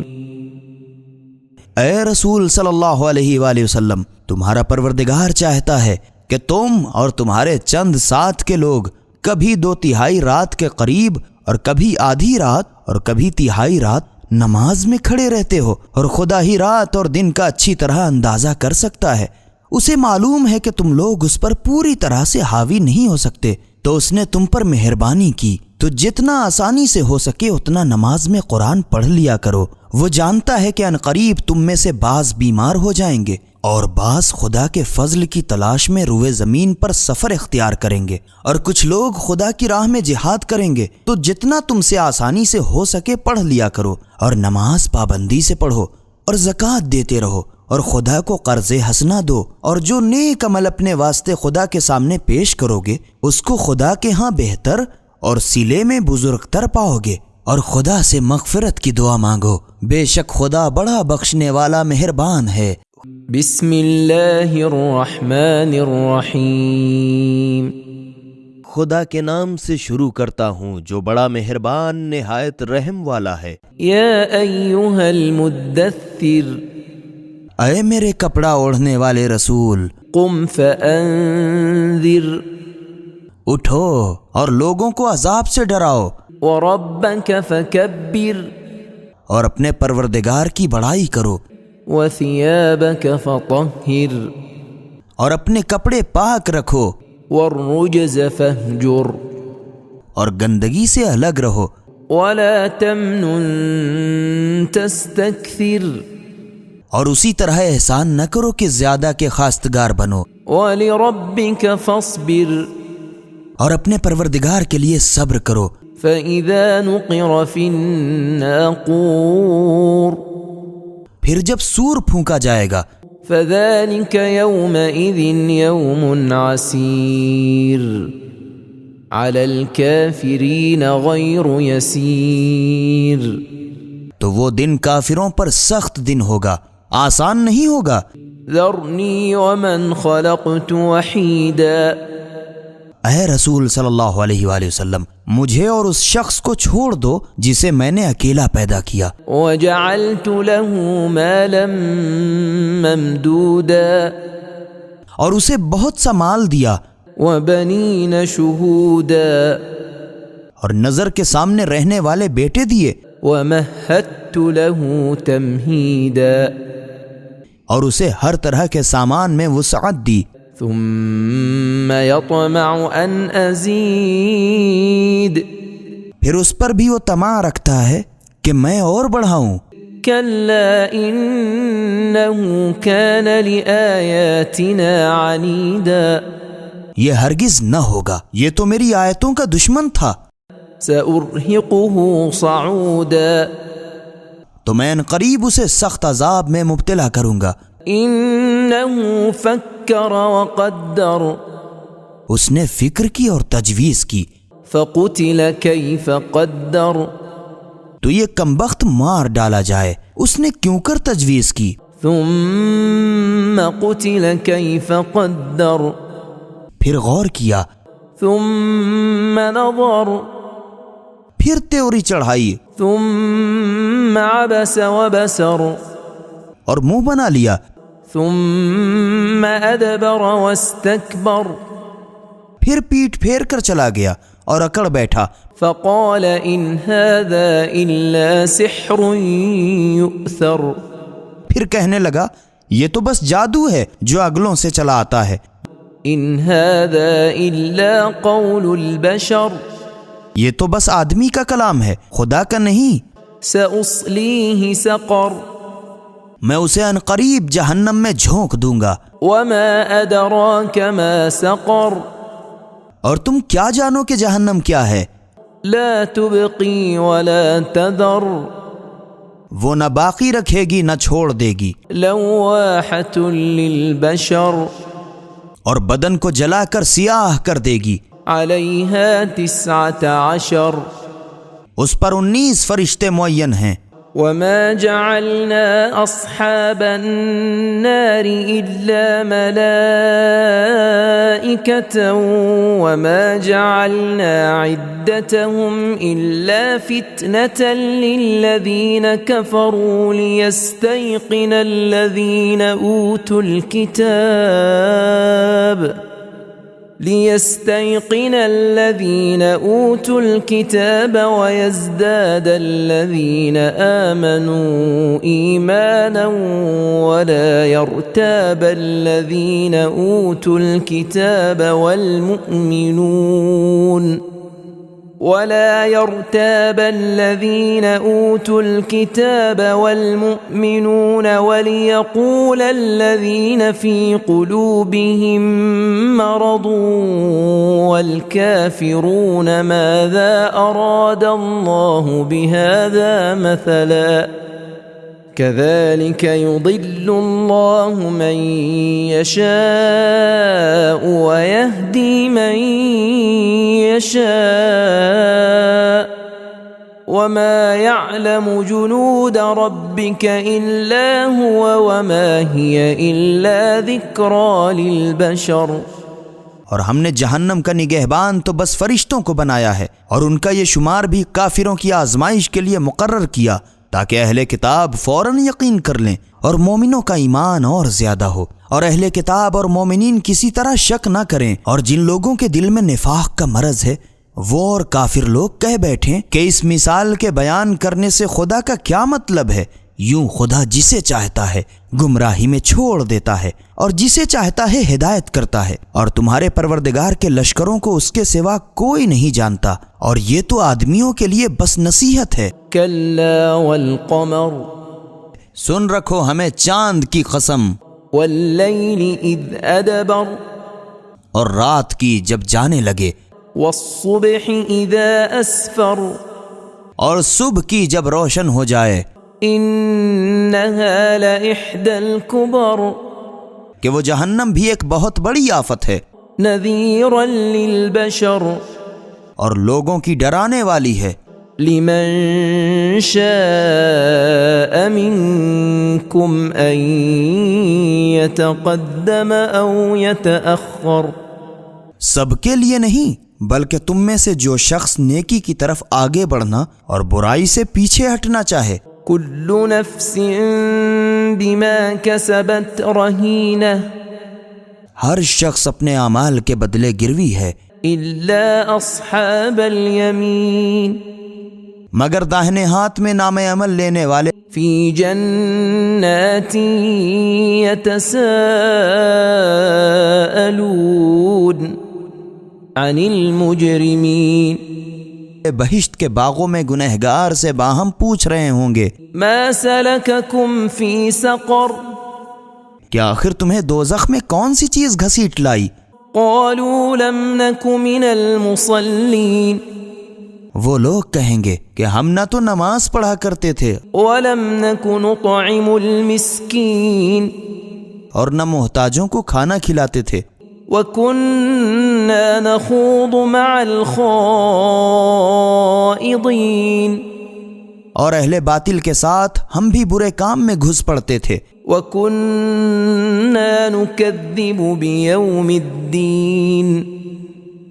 اے رسول صلی اللہ علیہ وآلہ وسلم، تمہارا پروردگار چاہتا ہے کہ تم اور تمہارے چند ساتھ کے لوگ کبھی 2/3 رات کے قریب اور کبھی آدھی رات اور کبھی 1/3 رات نماز میں کھڑے رہتے ہو، اور خدا ہی رات اور دن کا اچھی طرح اندازہ کر سکتا ہے۔ اسے معلوم ہے کہ تم لوگ اس پر پوری طرح سے حاوی نہیں ہو سکتے، تو اس نے تم پر مہربانی کی، تو جتنا آسانی سے ہو سکے اتنا نماز میں قرآن پڑھ لیا کرو۔ وہ جانتا ہے کہ عنقریب تم میں سے بعض بیمار ہو جائیں گے اور بعض خدا کے فضل کی تلاش میں روئے زمین پر سفر اختیار کریں گے، اور کچھ لوگ خدا کی راہ میں جہاد کریں گے، تو جتنا تم سے آسانی سے ہو سکے پڑھ لیا کرو، اور نماز پابندی سے پڑھو، اور زکوٰۃ دیتے رہو، اور خدا کو قرض حسنہ دو، اور جو نیک عمل اپنے واسطے خدا کے سامنے پیش کرو گے اس کو خدا کے ہاں بہتر اور صلے میں بزرگ تر پاؤ گے، اور خدا سے مغفرت کی دعا مانگو، بے شک خدا بڑا بخشنے والا مہربان ہے۔ بسم اللہ الرحمن الرحیم۔ خدا کے نام سے شروع کرتا ہوں جو بڑا مہربان نہایت رحم والا ہے۔ یا ایہا المدثر، اے میرے کپڑا اوڑھنے والے رسول، قم فانذر، اٹھو اور لوگوں کو عذاب سے ڈراؤ، وربک فکبر، اور اپنے پروردگار کی بڑائی کرو، وثیابک فطہر، اور اپنے کپڑے پاک رکھو، والرجز فہجر، اور گندگی سے الگ رہو، ولا تمنن تستکثر، اور اسی طرح احسان نہ کرو کہ زیادہ کے خواستگار بنو، ولربک فاصبر، اور اپنے پروردگار کے لیے صبر کرو۔ فإذا نقر في الناقور، پھر جب سور پھونکا جائے گا، فذلك يومئذ يوم عسير على الكافرين غير يسير، تو وہ دن کافروں پر سخت دن ہوگا، آسان نہیں ہوگا۔ ذرني ومن خلقت وحيدا، اے رسول صلی اللہ علیہ وآلہ وسلم، مجھے اور اس شخص کو چھوڑ دو جسے میں نے اکیلا پیدا کیا، وجعلت له مالا ممدودا، اور اسے بہت سا مال دیا، وبنين شهودا، اور نظر کے سامنے رہنے والے بیٹے دیے، ومهدت له تمهيدا، اور اسے ہر طرح کے سامان میں وسعت دی، ثم يطمع ان ازيد، پھر اس پر بھی وہ طمع رکھتا ہے کہ میں اور بڑھاؤں۔ كلا انه كان لآياتنا عنيدا، یہ ہرگز نہ ہوگا، یہ تو میری آیتوں کا دشمن تھا، سأرهقه صعودا، تو میں عنقریب اسے سخت عذاب میں مبتلا کروں گا۔ انه فكر وقدر، اس نے فکر کی اور تجویز کی، فقتل كيف قدر، تو یہ کمبخت مار ڈالا جائے، اس نے کیوں کر تجویز کی۔ ثم قتل كيف قدر، پھر غور کیا، ثم نظر، پھر تیوری چڑھائی، ثم عبس وبسر، اور منہ بنا لیا، ثم ادبر واستكبر، پھر پیٹ پھیر کر چلا گیا اور اکڑ بیٹھا، فقال ان هذا الا سحر يؤثر، پھر کہنے لگا یہ تو بس جادو ہے جو اگلوں سے چلا آتا ہے، ان هذا الا قول البشر، یہ تو بس آدمی کا کلام ہے، خدا کا نہیں۔ سأصليه سقر، میں اسے عنقریب جہنم میں جھونک دوں گا۔ وما أدراك ما سقر، اور تم کیا جانو کہ جہنم کیا ہے؟ لا تبقي ولا تذر وہ نہ باقی رکھے گی نہ چھوڑ دے گی، لواحة للبشر اور بدن کو جلا کر سیاہ کر دے گی، عليها 19 اس پر 19 فرشتے معین ہیں۔ وما جعلنا أصحاب النار إلا ملائكة وما جعلنا عدتهم إلا فتنة للذين كفروا ليستيقن الذين أوتوا الكتاب ويزداد الذين آمنوا إيمانا ولا يرتاب الذين أوتوا الكتاب والمؤمنون وليقول الذين في قلوبهم مرض والكافرون ماذا أراد الله بهذا مثلا كذلك يضل الله من يشاء ويهدي من يشاء وما يعلم جنود ربك إلا هو وما هي إلا ذكرى للبشر۔ اور ہم نے جہنم کا نگہبان تو بس فرشتوں کو بنایا ہے، اور ان کا یہ شمار بھی کافروں کی آزمائش کے لیے مقرر کیا تاکہ اہل کتاب فوراً یقین کر لیں اور مومنوں کا ایمان اور زیادہ ہو، اور اہل کتاب اور مومنین کسی طرح شک نہ کریں، اور جن لوگوں کے دل میں نفاق کا مرض ہے وہ اور کافر لوگ کہہ بیٹھیں کہ اس مثال کے بیان کرنے سے خدا کا کیا مطلب ہے؟ یوں خدا جسے چاہتا ہے گمراہی میں چھوڑ دیتا ہے اور جسے چاہتا ہے ہدایت کرتا ہے، اور تمہارے پروردگار کے لشکروں کو اس کے سوا کوئی نہیں جانتا، اور یہ تو آدمیوں کے لیے بس نصیحت ہے۔ كلا والقمر سن رکھو ہمیں چاند کی قسم، والليل إذ أدبر اور رات کی جب جانے لگے، والصبح إذا أسفر اور صبح کی جب روشن ہو جائے، إنها لإحدى الكبر کہ وہ جہنم بھی ایک بہت بڑی آفت ہے، نذيرا للبشر اور لوگوں کی ڈرانے والی ہے، لمن شاء منكم أن يتقدم أو يتأخر، سب کے لیے نہیں بلکہ تم میں سے جو شخص نیکی کی طرف آگے بڑھنا اور برائی سے پیچھے ہٹنا چاہے۔ كل نفس بما كسبت رهينة، ہر شخص اپنے اعمال کے بدلے گروی ہے، إلا أصحاب اليمين مگر داہنے ہاتھ میں نام عمل لینے والے في جنات يتساءلون عن المجرمين، بہشت کے باغوں میں گنہگار سے باہم پوچھ رہے ہوں گے، ما سلككم في سقر، کہ آخر تمہیں دوزخ میں کون سی چیز گھسیٹ لائی؟ قالوا لم نك من المصلين، وہ لوگ کہیں گے کہ ہم نہ تو نماز پڑھا کرتے تھے ولم نك نطعم المسكين، اور نہ محتاجوں کو کھانا کھلاتے تھے، وكنا نخوض مع الخائضين، اور اہل باطل کے ساتھ ہم بھی برے کام میں گھس پڑتے تھے، وكنا نكذب بيوم الدين،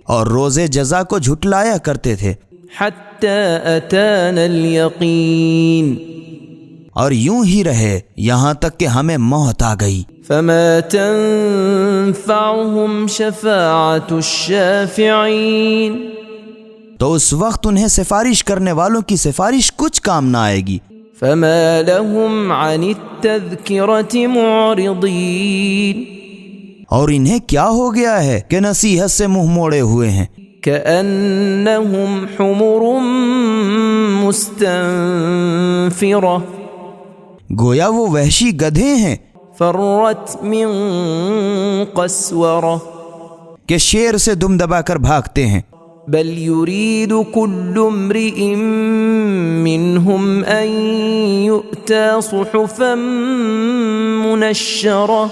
اور روز جزا کو جھٹلایا کرتے تھے، حتى أتانا اليقين، اور یوں ہی رہے یہاں تک کہ ہمیں موت آ گئی۔ فما تنفعهم شفاعة الشافعين، تو اس وقت انہیں سفارش کرنے والوں کی سفارش کچھ کام نہ آئے گی۔ فما لهم عن التذكرة معرضين، اور انہیں کیا ہو گیا ہے کہ نصیحت سے منہ موڑے ہوئے ہیں، كأنهم حمر مستنفرة، گویا وہ وحشی گدھے ہیں فرت من قسورة، کہ شیر سے دم دبا کر بھاگتے ہیں، بل يريد كل امرئ منهم أن يؤتى صحفا منشرة.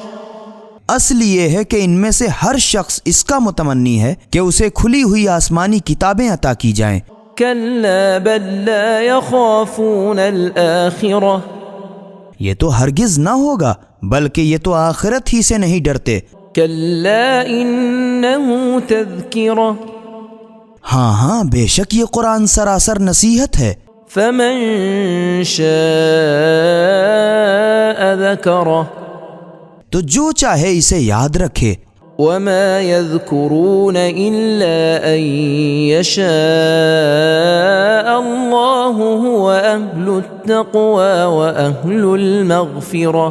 اصل یہ ہے کہ ان میں سے ہر شخص اس کا متمنی ہے کہ اسے کھلی ہوئی آسمانی کتابیں عطا کی جائیں. كلا بل لا يخافون الآخرة. یہ تو ہرگز نہ ہوگا، بلکہ یہ تو آخرت ہی سے نہیں ڈرتے. كلا إنه تذكرة. ہاں بے شک یہ قرآن سراسر نصیحت ہے. فمن شاء ذكره. تو جو چاہے اسے یاد رکھے. وما يذكرون إلا أن يشاء الله هو أهل التقوى وأهل المغفرة.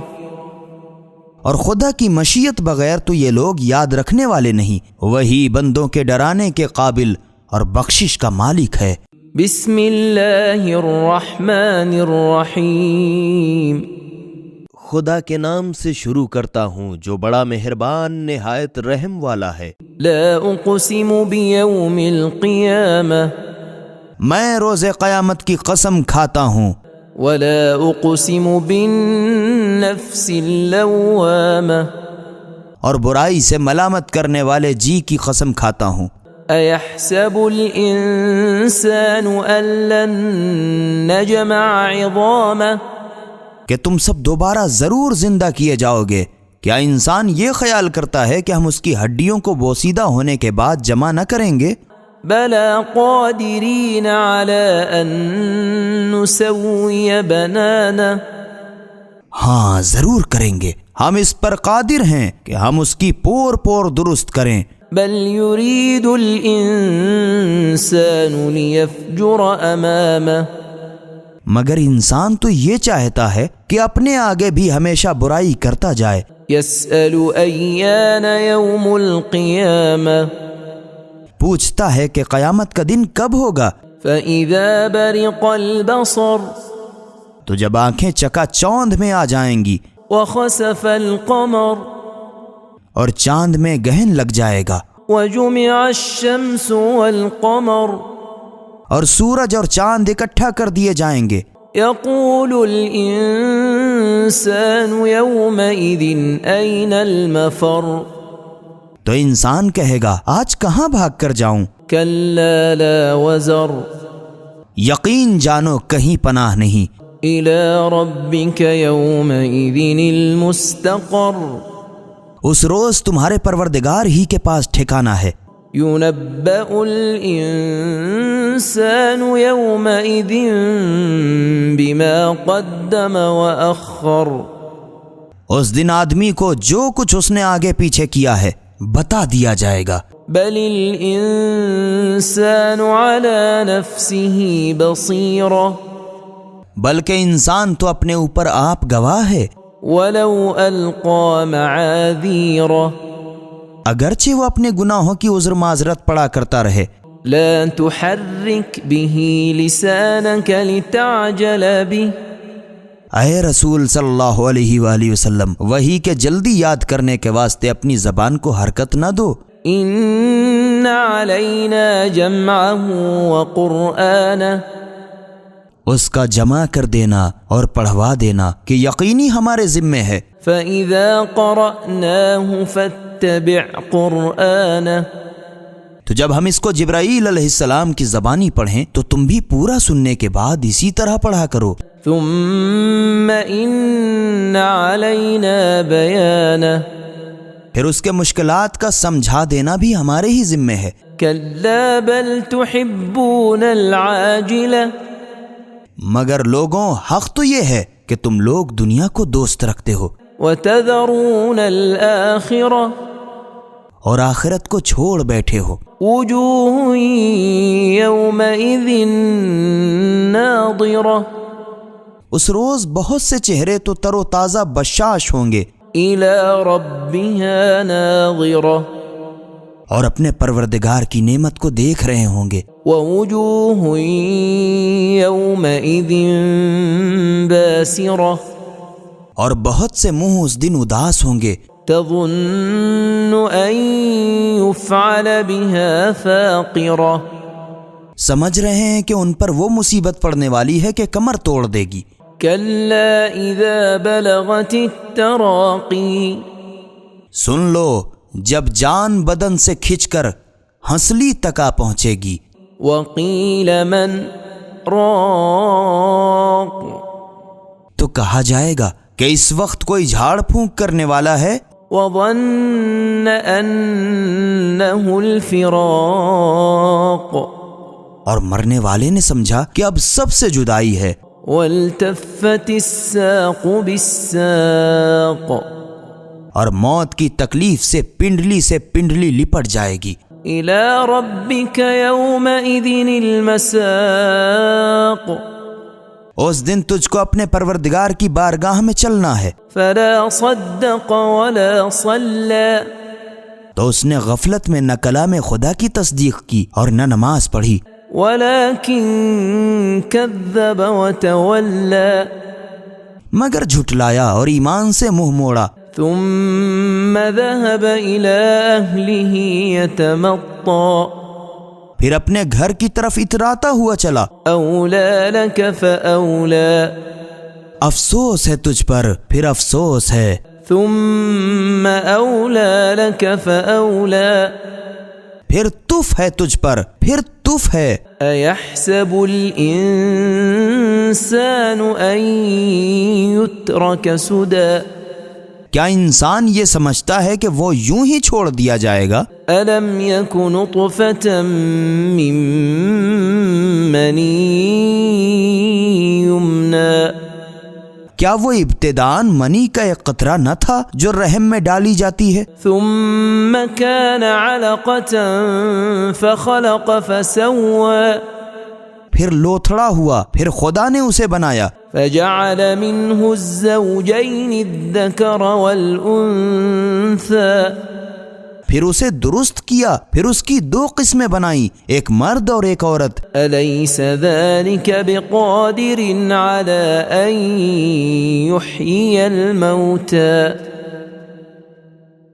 اور خدا کی مشیت بغیر تو یہ لوگ یاد رکھنے والے نہیں، وہی بندوں کے ڈرانے کے قابل اور بخشش کا مالک ہے. بسم اللہ الرحمن الرحیم. خدا کے نام سے شروع کرتا ہوں جو بڑا مہربان نہایت رحم والا ہے. لا اقسم بیوم القیامہ. میں روز قیامت کی قسم کھاتا ہوں. ولا اقسم بالنفس اللوامہ. اور برائی سے ملامت کرنے والے جی کی قسم کھاتا ہوں. ایحسب الانسان ان لن نجمع عظامہ. کہ تم سب دوبارہ ضرور زندہ کیے جاؤ گے. کیا انسان یہ خیال کرتا ہے کہ ہم اس کی ہڈیوں کو بوسیدہ ہونے کے بعد جمع نہ کریں گے؟ بلا قادرین علی ان نسوی بنانا. ہاں ضرور کریں گے، ہم اس پر قادر ہیں کہ ہم اس کی پور پور درست کریں. بل یرید الانسان لیفجر امامہ. مگر انسان تو یہ چاہتا ہے کہ اپنے آگے بھی ہمیشہ برائی کرتا جائے. یسأل ایان یوم القیامہ. پوچھتا ہے کہ قیامت کا دن کب ہوگا. فَإِذَا بَرِقَ الْبَصَرُ. تو جب آنکھیں چکا چوند میں آ جائیں گی. وَخَسَفَ الْقَمَرُ. اور چاند میں گہن لگ جائے گا. وَجُمِعَ الشَّمْسُ وَالْقَمَرُ. اور سورج اور چاند اکٹھا کر دیے جائیں گے. يَقُولُ الْإِنسَانُ يَوْمَئِذٍ أَيْنَ الْمَفَرُّ. تو انسان کہے گا آج کہاں بھاگ کر جاؤں. كَلَّا لَا وَزَرُ. یقین جانو کہیں پناہ نہیں. إِلَى رَبِّكَ يَوْمَئِذٍ الْمُسْتَقَرُّ. اس روز تمہارے پروردگار ہی کے پاس ٹھکانہ ہے. يُنَبَّأُ الْإِنسَانُ يَوْمَئِذٍ بِمَا قَدَّمَ وَأَخَّرَ. اس دن آدمی کو جو کچھ اس نے آگے پیچھے کیا ہے بتا دیا جائے گا. بل الانسان على نفسه بصيرة. بلکہ انسان تو اپنے اوپر آپ گواہ ہے. ولو القى معاذيره. اگرچہ وہ اپنے گناہوں کی عذر معذرت پڑا کرتا رہے. لا تحرك به لسانك لتعجل به. اے رسول صلی اللہ علیہ وآلہ وسلم وہی کے جلدی یاد کرنے کے واسطے اپنی زبان کو حرکت نہ دو. ان علینا جمعه وقرآنه. اس کا جمع کر دینا اور پڑھوا دینا کہ یقینی ہمارے ذمے ہے. فإذا قرأناه فاتبع قرآنه. تو جب ہم اس کو جبرائیل علیہ السلام کی زبانی پڑھیں تو تم بھی پورا سننے کے بعد اسی طرح پڑھا کرو. ثم ان علینا بیانه. پھر اس کے مشکلات کا سمجھا دینا بھی ہمارے ہی ذمے ہے. کلا بل تحبون العاجلہ. مگر لوگوں حق تو یہ ہے کہ تم لوگ دنیا کو دوست رکھتے ہو وتذرون الآخرہ. اور آخرت کو چھوڑ بیٹھے ہو. وجوہ یومئذ ناظرہ. اس روز بہت سے چہرے تو تر و تازہ بشاش ہوں گے. الی ربها ناظرہ. اور اپنے پروردگار کی نعمت کو دیکھ رہے ہوں گے. ووجوہ یومئذ باسرہ. اور بہت سے منہ اس دن اداس ہوں گے. تظن ان يفعل بها فاقرہ. سمجھ رہے ہیں کہ ان پر وہ مصیبت پڑنے والی ہے کہ کمر توڑ دے گی۔ كلا إذا بلغت التراقي سن لو جب جان بدن سے کھچ کر ہنسلی تک آ پہنچے گی۔ وقيل من راق تو کہا جائے گا کہ اس وقت کوئی جھاڑ پھونک کرنے والا ہے۔ وظن أنه الفراق اور مرنے والے نے سمجھا کہ اب سب سے جدائی ہے۔ والتفت الساق بالساق اور موت کی تکلیف سے پنڈلی لپٹ جائے گی۔ إلى ربك يومئذ المساق اس دن تجھ کو اپنے پروردگار کی بارگاہ میں چلنا ہے۔ فلا صدق ولا صلى تو اس نے غفلت میں نہ کلام خدا کی تصدیق کی اور نہ نماز پڑھی، ولكن كذب وتولى مگر جھٹلایا اور ایمان سے منہ موڑا۔ ثم ذهب إلى أهله يتمطى پھر اپنے گھر کی طرف اتراتا ہوا چلا۔ أولى لك فأولى افسوس ہے تجھ پر، پھر افسوس ہے۔ ثم أولى لك فأولى پھر تف ہے تجھ پر، پھر تف ہے۔ أيحسب الإنسان أن يترك سدى کیا انسان یہ سمجھتا ہے کہ وہ یوں ہی چھوڑ دیا جائے گا؟ ألم يك نطفة من مني يمنى کیا وہ ابتداءً منی کا ایک قطرہ نہ تھا جو رحم میں ڈالی جاتی ہے؟ ثم كان علقة فخلق فسوى پھر لوتھڑا ہوا، پھر خدا نے اسے بنایا۔ فجعل منه الزوجين الذكر والأنثى پھر اسے درست کیا، پھر اس کی دو قسمیں بنائی، ایک مرد اور ایک عورت۔ أليس ذلك بقادر على أن يحيي الموتى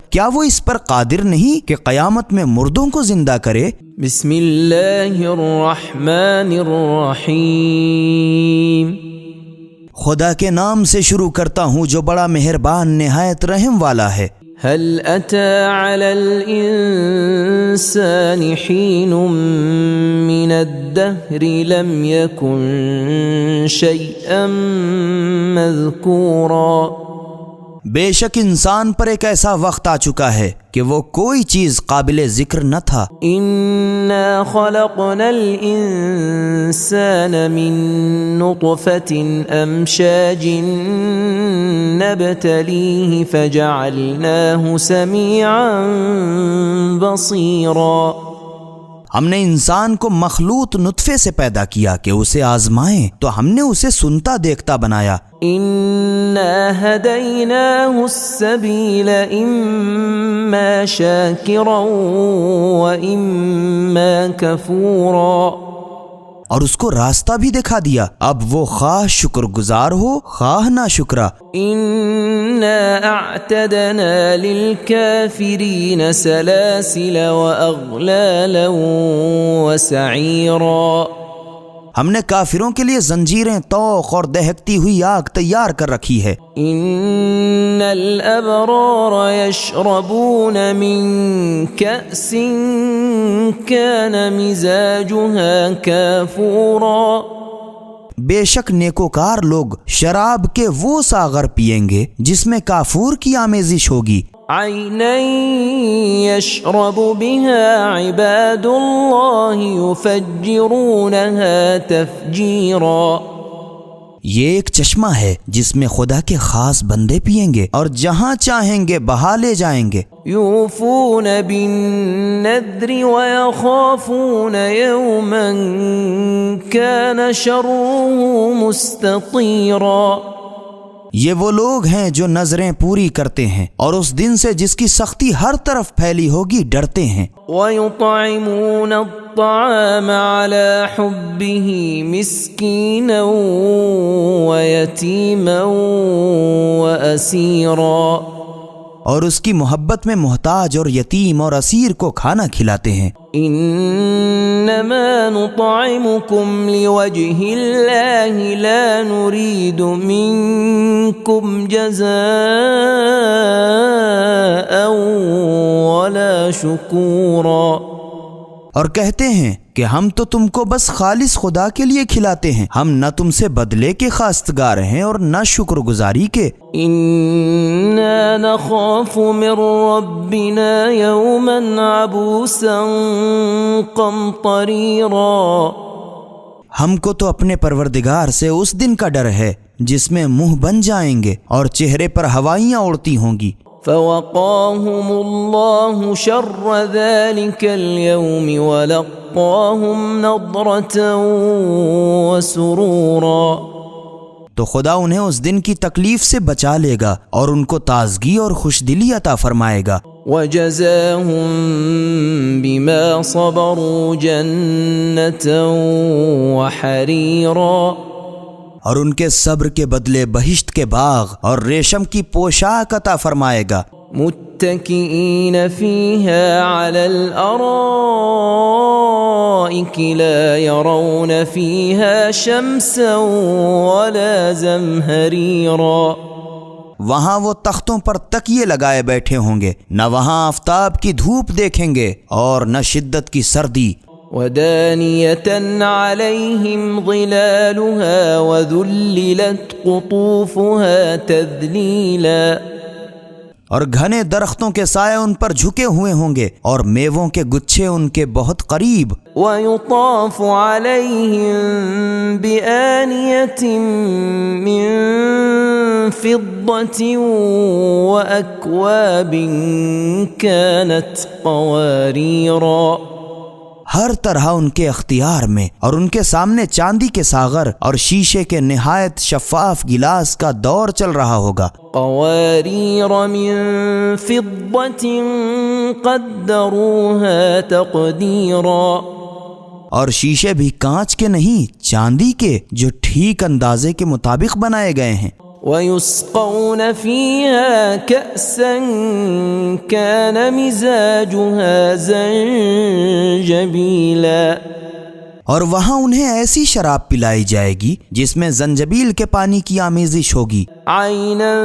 کیا وہ اس پر قادر نہیں کہ قیامت میں مردوں کو زندہ کرے؟ بسم الله الرحمن الرحيم خدا کے نام سے شروع کرتا ہوں جو بڑا مہربان نہایت رحم والا ہے۔ هل أتى على الإنسان حين من الدهر لم يكن شيئا مذكورا بے شک انسان پر ایک ایسا وقت آ چکا ہے کہ وہ کوئی چیز قابل ذکر نہ تھا۔ إنا خلقنا الإنسان من نطفة أمشاج نبتليه فجعلناه سميعا بصيرا ہم نے انسان کو مخلوط نطفے سے پیدا کیا کہ اسے آزمائیں، تو ہم نے اسے سنتا دیکھتا بنایا۔ إنا هديناه السبيل إما شاكرا وإما كفورا اور اس کو راستہ بھی دکھا دیا، اب وہ خواہ شکر گزار ہو خواہ نہ شکرا۔ إنا أعتدنا للكافرين سلاسل وأغلالا وسعيرا ہم نے کافروں کے لیے زنجیریں، طوق اور دہکتی ہوئی آگ تیار کر رکھی ہے۔ إن الأبرار يشربون من كأس كان مزاجها كافورا بے شک نیکوکار لوگ شراب کے وہ ساغر پیئیں گے جس میں کافور کی آمیزش ہوگی۔ عينا يشرب بها عباد الله يفجرونها تفجيرا یہ ایک چشمہ ہے جس میں خدا کے خاص بندے پیئیں گے اور جہاں چاہیں گے بہا لے جائیں گے۔ يوفون بالنذر ويخافون يوما كان شره مستطيرا یہ وہ لوگ ہیں جو نظریں پوری کرتے ہیں اور اس دن سے جس کی سختی ہر طرف پھیلی ہوگی ڈرتے ہیں۔ ويطعمون الطعام على حبه مسكينا ويتيما وأسيرا اور اس کی محبت میں محتاج اور یتیم اور اسیر کو کھانا کھلاتے ہیں۔ انما نطعمكم لوجه الله لا نريد منكم جزاء ولا شکورا، اور کہتے ہیں کہ ہم تو تم کو بس خالص خدا کے لیے کھلاتے ہیں، ہم نہ تم سے بدلے کے خواستگار ہیں اور نہ شکر گزاری کے۔ انا نخاف من ربنا یوما عبوسا قمطریرا، ہم کو تو اپنے پروردگار سے اس دن کا ڈر ہے جس میں منہ بن جائیں گے اور چہرے پر ہوائیاں اڑتی ہوں گی۔ فوقاهم الله شر ذلك اليوم ولقاهم نضرة وسرورا، تو خدا انہیں اس دن کی تکلیف سے بچا لے گا اور ان کو تازگی اور خوش دلی عطا فرمائے گا۔ وجزاهم بما صبروا جنة وحريرا، اور ان کے صبر کے بدلے بہشت کے باغ اور ریشم کی پوشاک عطا فرمائے گا۔ متكئين فيها على الأرائك لا يرون فيها شمسا ولا زمهريرا، وہاں وہ تختوں پر تکیے لگائے بیٹھے ہوں گے، نہ وہاں آفتاب کی دھوپ دیکھیں گے اور نہ شدت کی سردی۔ ودانية عليهم ظلالها وذللت قطوفها تذليلا، اور گھنے درختوں کے سائے ان پر جھکے ہوئے ہوں گے اور میووں کے گچھے ان کے بہت قریب۔ ويطاف عليهم بآنية من فضة وأكواب كانت قواريرا، ہر طرح ان کے اختیار میں اور ان کے سامنے چاندی کے ساغر اور شیشے کے نہایت شفاف گلاس کا دور چل رہا ہوگا۔ قوارير من فضة قدروها تقديرا، اور شیشے بھی کانچ کے نہیں چاندی کے جو ٹھیک اندازے کے مطابق بنائے گئے ہیں۔ ويسقون فيها كأسا كان مزاجها زنجبيلا، اور وہاں انہیں ایسی شراب پلائی جائے گی جس میں زنجبیل کے پانی کی آمیزش ہوگی۔ عينا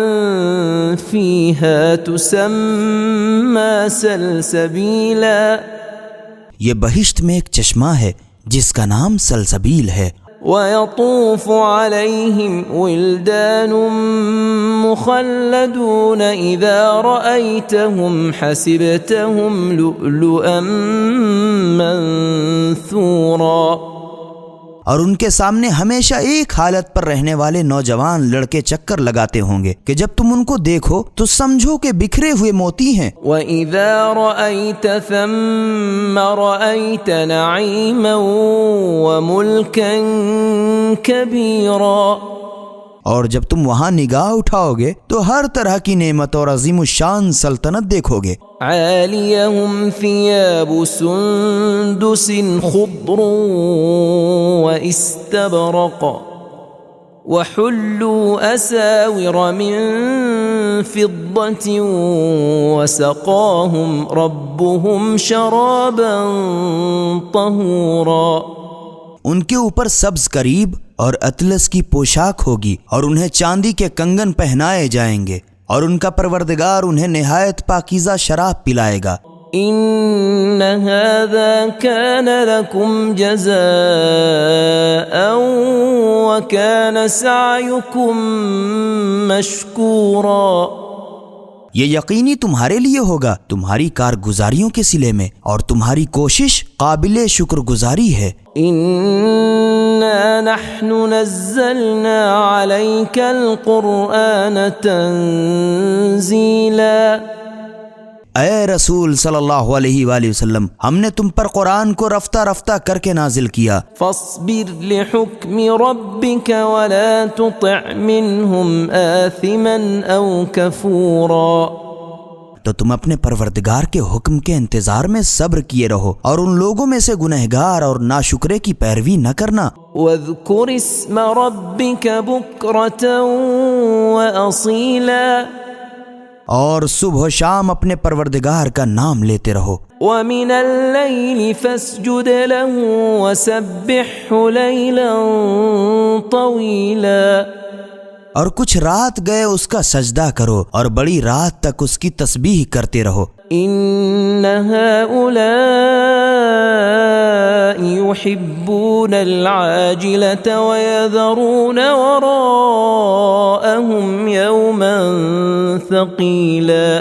فيها تسمى سلسبيلا، یہ بہشت میں ایک چشمہ ہے جس کا نام سلسبیل ہے۔ ويطوف عليهم ولدان مخلدون إذا رأيتهم حسبتهم لؤلؤا منثورا، اور ان کے سامنے ہمیشہ ایک حالت پر رہنے والے نوجوان لڑکے چکر لگاتے ہوں گے کہ جب تم ان کو دیکھو تو سمجھو کہ بکھرے ہوئے موتی ہیں۔ وَإِذَا رَأَيْتَ ثَمَّ رَأَيْتَ نَعِيمًا وَمُلْكًا كَبِيرًا، اور جب تم وہاں نگاہ اٹھاؤ گے تو ہر طرح کی نعمت اور عظیم الشان سلطنت دیکھو گے۔ عَالِيَهُمْ ثِيَابُ سُندُسٍ خُضْرٌ وَإِسْتَبْرَقٌ وَحُلُّوا أَسَاوِرَ مِن فِضَّةٍ وَسَقَاهُمْ رَبُّهُمْ شَرَابًا طَهُورًا، ان کے اوپر سبز کریب اور اطلس کی پوشاک ہوگی اور انہیں چاندی کے کنگن پہنائے جائیں گے اور ان کا پروردگار انہیں نہایت پاکیزہ شراب پلائے گا۔ إن هذا كان لكم جزاء وكان سعيكم مشكورا، یہ یقینی تمہارے لیے ہوگا تمہاری کارگزاریوں کے صلے میں اور تمہاری کوشش قابل شکر گزاری ہے۔ إنا نحن نزلنا عليك القرآن تنزيلا، اے رسول صلی اللہ علیہ وآلہ وسلم ہم نے تم پر قرآن کو رفتہ رفتہ کر کے نازل کیا۔ فاصبر لحكم ربك ولا تطع منهم آثما أو كفورا، تو تم اپنے پروردگار کے حکم کے انتظار میں صبر کیے رہو اور ان لوگوں میں سے گنہگار اور ناشکرے کی پیروی نہ کرنا۔ واذكر اسم ربك بكرة وأصيلا، اور صبح و شام اپنے پروردگار کا نام لیتے رہو۔ ومن الليل فاسجد له وسبحه ليلا طويلا، اور کچھ رات گئے اس کا سجدہ کرو اور بڑی رات تک اس کی تسبیح کرتے رہو۔ إن هؤلاء يحبون العاجلة ويذرون وراءهم يوما ثقيلا،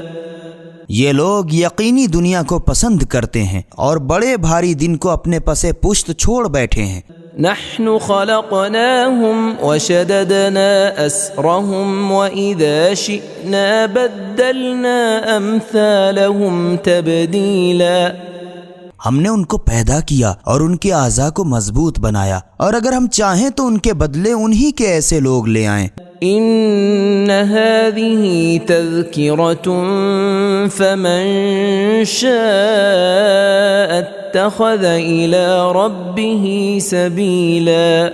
یہ لوگ یقینی دنیا کو پسند کرتے ہیں اور بڑے بھاری دن کو اپنے پسے پشت چھوڑ بیٹھے ہیں۔ نحن خلقناهم وشددنا أسرهم وإذا شئنا بدلنا أمثالهم تبديلا، ہم نے ان کو پیدا کیا اور ان کے اعضاء کو مضبوط بنایا، اور اگر ہم چاہیں تو ان کے بدلے انہی کے ایسے لوگ لے آئیں۔ إن هذه تذكرة فمن شاء اتخذ إلى ربه سبيلا،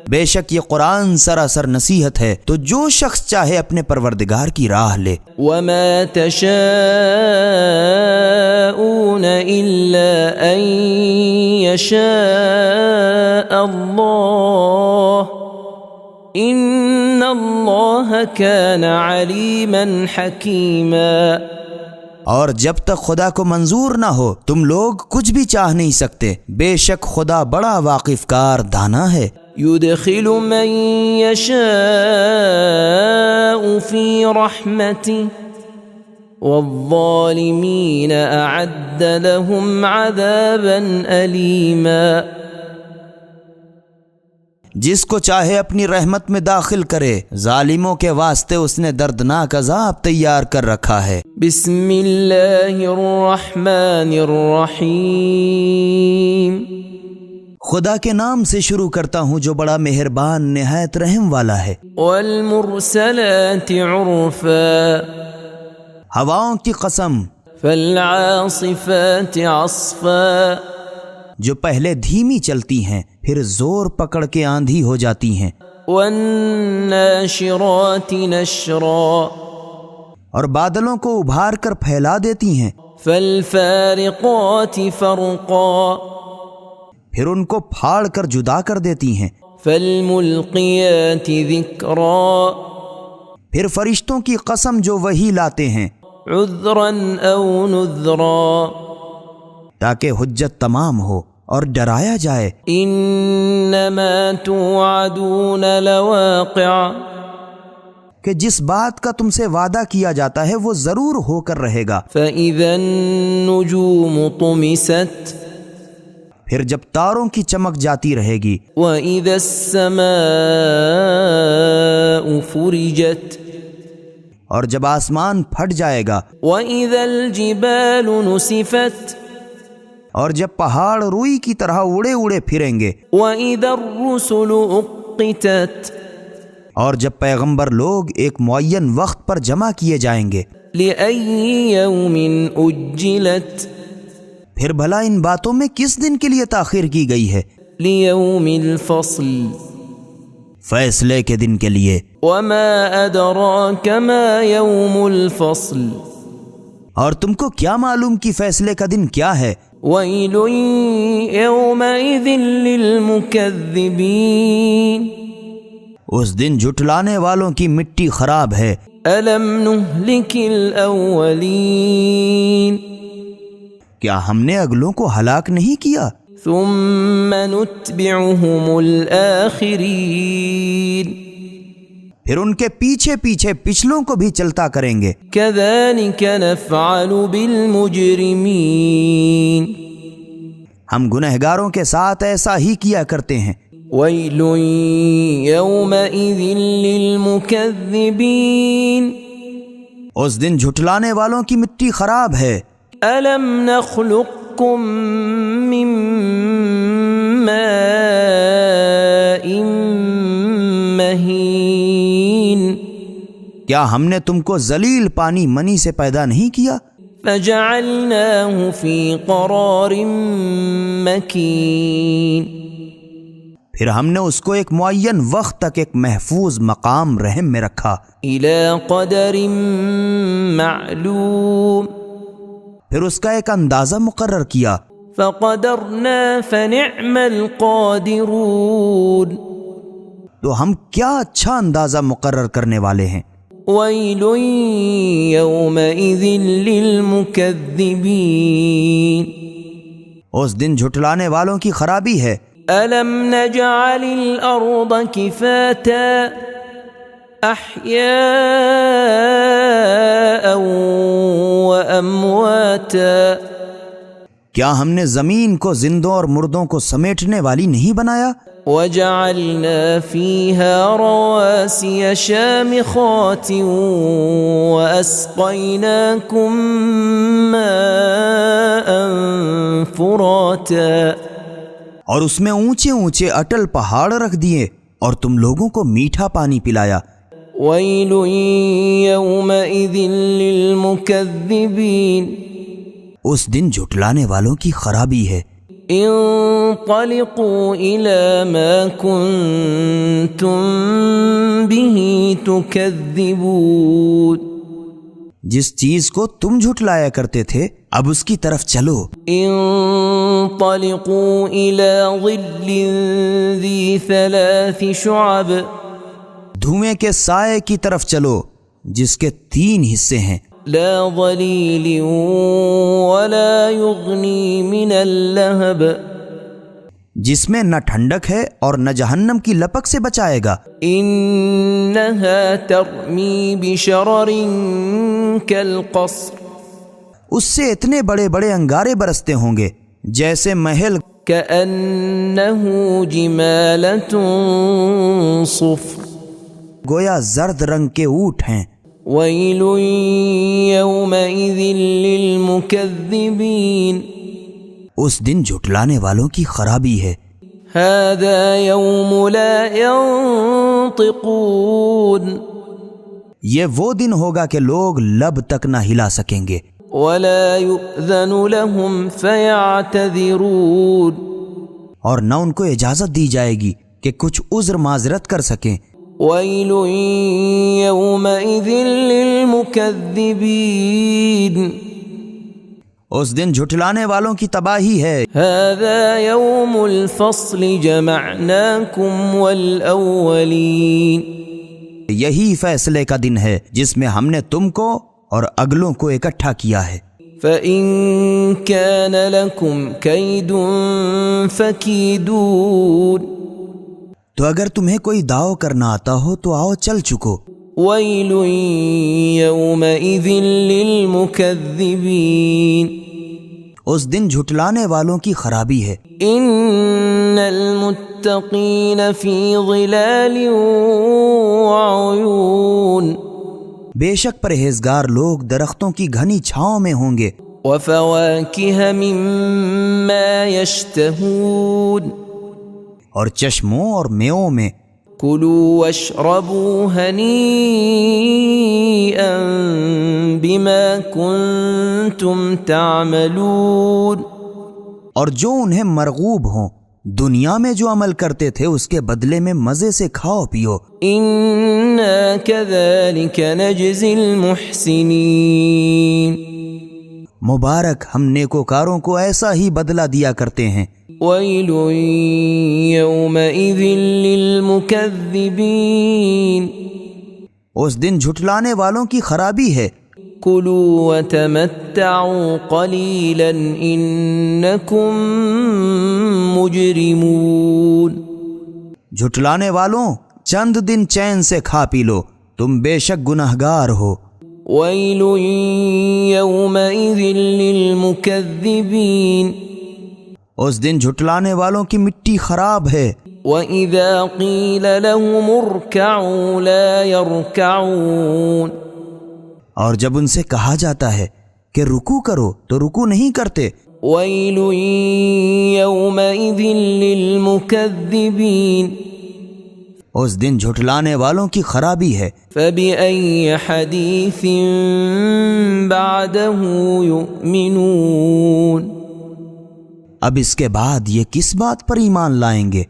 بے شک یہ قرآن سراسر نصیحت ہے، تو جو شخص چاہے اپنے پروردگار کی راہ لے۔ وما تشاءون إلا أن يشاء الله إن الله كان عليما حكيما، اور جب تک خدا کو منظور نہ ہو تم لوگ کچھ بھی چاہ نہیں سکتے، بے شک خدا بڑا واقف کار دانا ہے۔ يدخل من يشاء في رحمته والظالمين أعد لهم عذابا أليما، جس کو چاہے اپنی رحمت میں داخل کرے، ظالموں کے واسطے اس نے دردناک عذاب تیار کر رکھا ہے۔ بسم اللہ الرحمن الرحیم، خدا کے نام سے شروع کرتا ہوں جو بڑا مہربان نہایت رحم والا ہے۔ والمرسلات عرفا، ہواؤں کی قسم، فالعاصفات عصفا، جو پہلے دھیمی چلتی ہیں پھر زور پکڑ کے آندھی ہو جاتی ہیں۔ والناشرات نشرا، اور بادلوں کو ابھار کر پھیلا دیتی ہیں۔ فالفارقات فرقا، پھر ان کو پھاڑ کر جدا کر دیتی ہیں۔ فالملقیات ذکرا، پھر فرشتوں کی قسم جو وہی لاتے ہیں عذرا او نذرا، تاکہ حجت تمام ہو اور ڈرایا جائے۔ انما توعدون لواقع، کہ جس بات کا تم سے وعدہ کیا جاتا ہے وہ ضرور ہو کر رہے گا۔ فاذا النجوم طمست، پھر جب تاروں کی چمک جاتی رہے گی۔ واذا السماء فرجت، اور جب آسمان پھٹ جائے گا۔ واذا الجبال نسفت، اور جب پہاڑ روئی کی طرح اڑے اڑے پھریں گے۔ واذا الرسل اقتت، اور جب پیغمبر لوگ ایک معین وقت پر جمع کیے جائیں گے۔ لأي يوم اجلت، پھر بھلا ان باتوں میں کس دن کے لیے تاخیر کی گئی ہے؟ لیوم الفصل، فیصلے کے دن کے لیے۔ وما ادراک ما یوم الفصل، اور تم کو کیا معلوم کہ فیصلے کا دن کیا ہے؟ ویل یومئذ للمکذبین، اس دن جھٹلانے والوں کی مٹی خراب ہے۔ الم نہلک الاولین، کیا ہم نے اگلوں کو ہلاک نہیں کیا؟ ثم نتبعهم الآخرین، پھر ان کے پیچھے پیچھے پچھلوں کو بھی چلتا کریں گے۔ كذلك نفعل بالمجرمین، ہم گنہگاروں کے ساتھ ایسا ہی کیا کرتے ہیں۔ ویل یومئذ للمکذبین، اس دن جھٹلانے والوں کی مٹی خراب ہے۔ الم نخلقکم من ماء مہین، کیا ہم نے تم کو ذلیل پانی منی سے پیدا نہیں کیا؟ فجعلناه فی قرار مکین، پھر ہم نے اس کو ایک معین وقت تک ایک محفوظ مقام رحم میں رکھا، إلى قدر معلوم پھر اس کا ایک اندازہ مقرر کیا، فقدرنا فنعم القادرون تو ہم کیا اچھا اندازہ مقرر کرنے والے ہیں۔ ويل يومئذ للمكذبين اس دن جھٹلانے والوں کی خرابی ہے۔ ألم نجعل الأرض كفاتا أحياء وأمواتا کیا ہم نے زمین کو زندوں اور مردوں کو سمیٹنے والی نہیں بنایا؟ وجعلنا فيها رواسي شامخات وأسقيناكم ماء فراتا اور اس میں اونچے اونچے اٹل پہاڑ رکھ دیے اور تم لوگوں کو میٹھا پانی پلایا۔ ويل يومئذ للمكذبين اس دن جھٹلانے والوں کی خرابی ہے۔ انطلقوا إلى ما كنتم به تكذبون جس چیز کو تم جھٹلایا کرتے تھے اب اس کی طرف چلو۔ انطلقوا إلى ظل ذي 3 شعب دھوئیں کے سائے کی طرف چلو جس کے 3 حصے ہیں، لا ظليل ولا يغني من اللهب جس میں نہ ٹھنڈک ہے اور نہ جہنم کی لپک سے بچائے گا۔ إنها ترمي بشرر كالقصر اس سے اتنے بڑے بڑے انگارے برستے ہوں گے جیسے محل، كأنه جمالة صفر گویا زرد رنگ کے اونٹ ہیں۔ ويل يومئذ للمكذبين اس دن جھٹلانے والوں کی خرابی ہے۔ هذا يوم لا ينطقون یہ وہ دن ہوگا کہ لوگ لب تک نہ ہلا سکیں گے، ولا يؤذن لهم فيعتذرون اور نہ ان کو اجازت دی جائے گی کہ کچھ عذر معذرت کر سکیں۔ ويل يومئذ للمكذبين اس دن جھٹلانے والوں کی تباہی ہے۔ هذا يوم الفصل جمعناكم والأولين یہی فیصلے کا دن ہے جس میں ہم نے تم کو اور اگلوں کو اکٹھا کیا ہے۔ فإن كان لكم كيد فكيدون تو اگر تمہیں کوئی داؤ کرنا آتا ہو تو آؤ چل چکو۔ ويل يومئذ للمكذبين اس دن جھٹلانے والوں کی خرابی ہے۔ إن المتقين في ظلال وعيون بے شک پرہیزگار لوگ درختوں کی گھنی چھاؤں میں ہوں گے، وفواكه مما يشتهون اور چشموں اور میووں میں۔ كلوا واشربوا هنيئا بما كنتم تعملون اور جو انہیں مرغوب ہوں دنیا میں جو عمل کرتے تھے اس کے بدلے میں مزے سے کھاؤ پیو۔ إنا كذلك نجزي المحسنين مبارک ہم نیکوکاروں کو ایسا ہی بدلہ دیا کرتے ہیں۔ ويل يومئذ للمكذبين اس دن جھٹلانے والوں کی خرابی ہے۔ كلوا وتمتعوا قليلا إنكم مجرمون جھٹلانے والوں چند دن چین سے کھا پی لو، تم بے شک گناہگار ہو۔ ويل يومئذ للمكذبين اس دن جھٹلانے والوں کی مٹی خراب ہے۔ وإذا قيل لهم اركعوا لا يركعون اور جب ان سے کہا جاتا ہے کہ رکوع کرو تو رکوع نہیں کرتے۔ ويل يومئذ للمكذبين اس دن جھٹلانے والوں کی خرابی ہے۔ فبأي حديث بعده يؤمنون اب اس کے بعد یہ کس بات پر ایمان لائیں گے؟